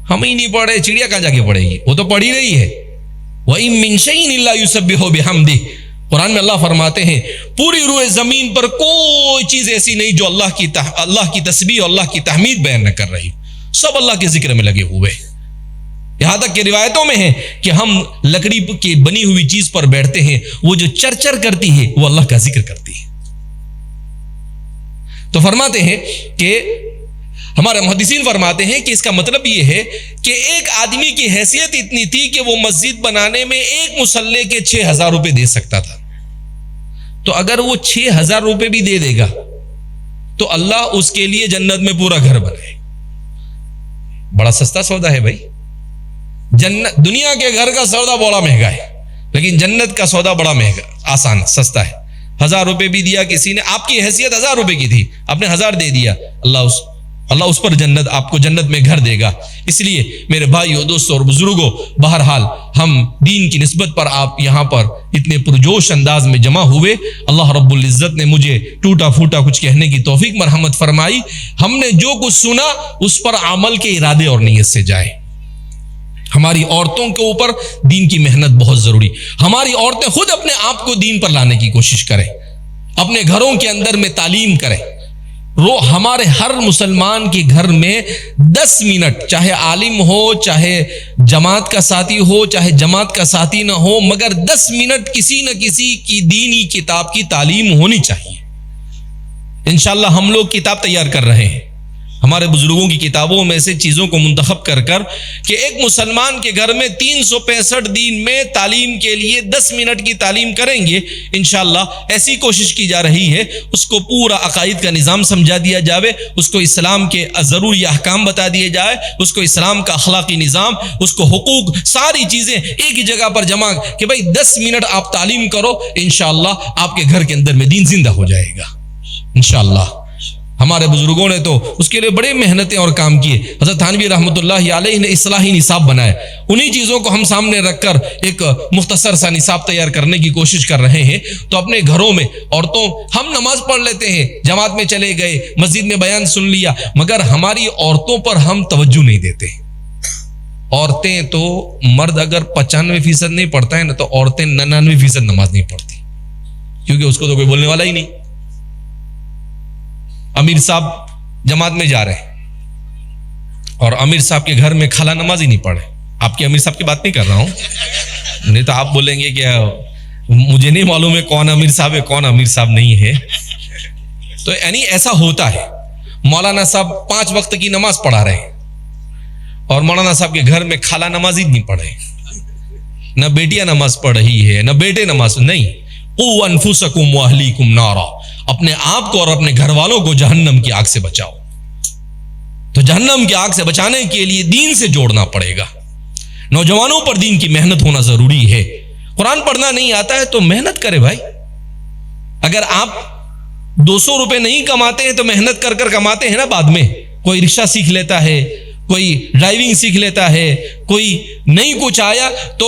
ہم ہی نہیں پڑھ رہے, چڑیا کہاں جا کے پڑھے گی؟ وہ تو پڑھ ہی رہی ہے. وَإِن مِّن شَيْءٍ إِلَّا يُسَبِّحُ بِحَمْدِهِ, قرآن میں اللہ فرماتے ہیں پوری روئے زمین پر کوئی چیز ایسی نہیں جو اللہ کی تسبیح اور اللہ کی تحمید بیان نہ کر رہی, سب اللہ کے ذکر میں لگے ہوئے. یہاں تک کہ روایتوں میں ہے کہ ہم لکڑی کی بنی ہوئی چیز پر بیٹھتے ہیں, وہ جو چرچر کرتی ہے وہ اللہ کا ذکر کرتی ہے. تو فرماتے ہیں کہ ہمارے محدثین فرماتے ہیں کہ اس کا مطلب یہ ہے کہ ایک آدمی کی حیثیت اتنی تھی کہ وہ مسجد بنانے میں ایک مصلے کے 6,000 روپے دے سکتا تھا. تو اگر وہ 6,000 روپے بھی دے دے گا تو اللہ اس کے لیے جنت میں پورا گھر بنائے. بڑا سستا سودا ہے بھائی. دنیا کے گھر کا سودا بڑا مہنگا ہے, لیکن جنت کا سودا بڑا مہنگا, آسان سستا ہے. 1,000 روپے بھی دیا کسی نے, آپ کی حیثیت 1,000 روپے کی تھی, آپ نے 1,000 دے دیا, اللہ اس پر آپ کو جنت میں گھر دے گا. اس لیے میرے بھائیوں, دوستوں اور بزرگوں, بہرحال ہم دین کی نسبت پر آپ یہاں پر اتنے پرجوش انداز میں جمع ہوئے. اللہ رب العزت نے مجھے ٹوٹا پھوٹا کچھ کہنے کی توفیق مرحمت فرمائی. ہم نے جو کچھ سنا اس پر عمل کے ارادے اور نیت سے جائے. ہماری عورتوں کے اوپر دین کی محنت بہت ضروری. ہماری عورتیں خود اپنے آپ کو دین پر لانے کی کوشش کریں, اپنے گھروں کے اندر میں تعلیم کریں. ہمارے ہر مسلمان کے گھر میں 10 منٹ, چاہے عالم ہو, چاہے جماعت کا ساتھی ہو, چاہے جماعت کا ساتھی نہ ہو, مگر 10 منٹ کسی نہ کسی کی دینی کتاب کی تعلیم ہونی چاہیے. انشاءاللہ ہم لوگ کتاب تیار کر رہے ہیں, ہمارے بزرگوں کی کتابوں میں سے چیزوں کو منتخب کر کہ ایک مسلمان کے گھر میں 365 دن میں تعلیم کے لیے 10 منٹ کی تعلیم کریں گے. انشاءاللہ ایسی کوشش کی جا رہی ہے, اس کو پورا عقائد کا نظام سمجھا دیا جائے, اس کو اسلام کے ضروری احکام بتا دیے جائے, اس کو اسلام کا اخلاقی نظام, اس کو حقوق, ساری چیزیں ایک ہی جگہ پر جمع کہ بھائی 10 منٹ آپ تعلیم کرو, انشاءاللہ آپ کے گھر کے اندر میں دین زندہ ہو جائے گا انشاءاللہ. ہمارے بزرگوں نے تو اس کے لیے بڑے محنتیں اور کام کیے. حضرت تھانوی رحمۃ اللہ علیہ نے اصلاحی نصاب بنائے, انہی چیزوں کو ہم سامنے رکھ کر ایک مختصر سا نصاب تیار کرنے کی کوشش کر رہے ہیں. تو اپنے گھروں میں عورتوں, ہم نماز پڑھ لیتے ہیں, جماعت میں چلے گئے, مسجد میں بیان سن لیا, مگر ہماری عورتوں پر ہم توجہ نہیں دیتے. عورتیں تو, مرد اگر 95% نہیں پڑھتا ہے نا تو عورتیں 99% نماز نہیں پڑھتی, کیونکہ اس کو تو کوئی بولنے والا ہی نہیں. امیر صاحب جماعت میں جا رہے ہیں اور امیر صاحب کے گھر میں خالہ نماز ہی نہیں پڑھے. آپ کے امیر صاحب کی بات نہیں کر رہا ہوں, نہیں تو آپ بولیں گے کہ مجھے نہیں معلوم ہے کون امیر صاحب ہے کون امیر صاحب نہیں ہے. تو یعنی ایسا ہوتا ہے. مولانا صاحب 5 وقت کی نماز پڑھا رہے ہیں اور مولانا صاحب کے گھر میں خالہ نمازی نہیں پڑھے, نہ بیٹیاں نماز پڑھ رہی ہے, نہ بیٹے نماز نہیں. قوا انفسکم واہلیکم نارا, اپنے آپ کو اور اپنے گھر والوں کو جہنم کی آگ سے بچاؤ. تو جہنم کی آگ سے بچانے کے لیے دین سے جوڑنا پڑے گا. نوجوانوں پر دین کی محنت ہونا ضروری ہے. قرآن پڑھنا نہیں آتا ہے تو محنت کرے بھائی. اگر آپ 200 روپے نہیں کماتے ہیں تو محنت کر کر کماتے ہیں نا. بعد میں کوئی رکشہ سیکھ لیتا ہے, کوئی ڈرائیونگ سیکھ لیتا ہے, کوئی نہیں کچھ آیا تو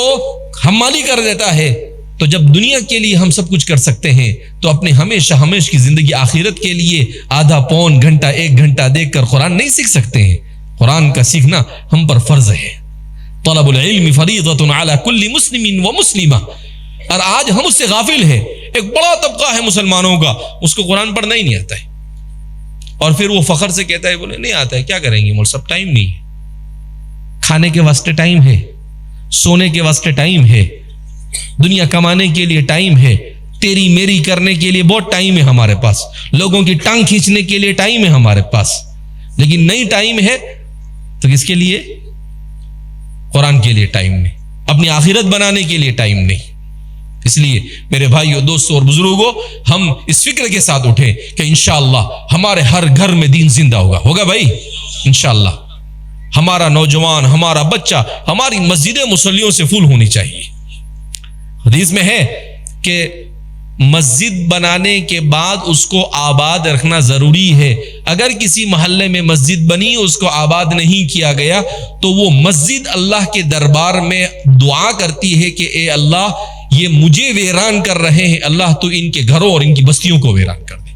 حمالی کر دیتا ہے. تو جب دنیا کے لیے ہم سب کچھ کر سکتے ہیں تو اپنے ہمیشہ ہمیشہ کی زندگی آخرت کے لیے آدھا پون گھنٹہ 1 گھنٹہ دیکھ کر قرآن نہیں سیکھ سکتے ہیں. قرآن کا سیکھنا ہم پر فرض ہے. طلب العلم فریضۃ علی کل مسلم و مسلمہ. اور آج ہم اس سے غافل ہیں. ایک بڑا طبقہ ہے مسلمانوں کا, اس کو قرآن پڑھنا ہی نہیں آتا ہے, اور پھر وہ فخر سے کہتا ہے بولے نہیں آتا ہے کیا کریں گے مول صاحب, ٹائم نہیں ہے. کھانے کے واسطے ٹائم ہے, سونے کے واسطے ٹائم ہے, دنیا کمانے کے لیے ٹائم ہے, تیری میری کرنے کے لیے بہت ٹائم ہے ہمارے پاس, لوگوں کی ٹانگ کھینچنے کے لیے ٹائم ہے ہمارے پاس, لیکن نہیں ٹائم ہے تو کس کے لیے؟ قرآن کے لیے ٹائم نہیں, اپنی آخرت بنانے کے لیے ٹائم نہیں. اس لیے میرے بھائیوں, دوستوں اور بزرگوں, ہم اس فکر کے ساتھ اٹھیں کہ انشاءاللہ ہمارے ہر گھر میں دین زندہ ہوگا بھائی انشاءاللہ. ہمارا نوجوان, ہمارا بچہ, ہماری مسجدیں مصلیوں سے فل ہونی چاہیے. حدیث میں ہے کہ مسجد بنانے کے بعد اس کو آباد رکھنا ضروری ہے. اگر کسی محلے میں مسجد بنی, اس کو آباد نہیں کیا گیا, تو وہ مسجد اللہ کے دربار میں دعا کرتی ہے کہ اے اللہ یہ مجھے ویران کر رہے ہیں, اللہ تو ان کے گھروں اور ان کی بستیوں کو ویران کر دے.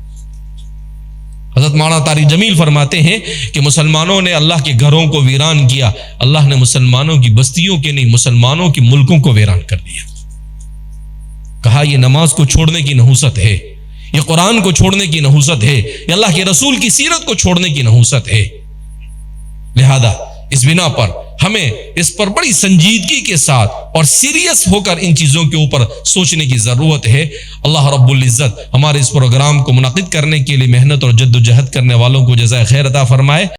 حضرت مولانا طارق جمیل فرماتے ہیں کہ مسلمانوں نے اللہ کے گھروں کو ویران کیا, اللہ نے مسلمانوں کی بستیوں کے نہیں مسلمانوں کے ملکوں کو ویران کر دیا. کہا یہ نماز کو چھوڑنے کی نحوست ہے, یہ قرآن کو چھوڑنے کی نحوست ہے, یہ اللہ کے رسول کی سیرت کو چھوڑنے کی نحوست ہے. لہذا اس بنا پر ہمیں اس پر بڑی سنجیدگی کے ساتھ اور سیریس ہو کر ان چیزوں کے اوپر سوچنے کی ضرورت ہے. اللہ رب العزت ہمارے اس پروگرام کو منعقد کرنے کے لیے محنت اور جد و جہد کرنے والوں کو جزائے خیر عطا فرمائے.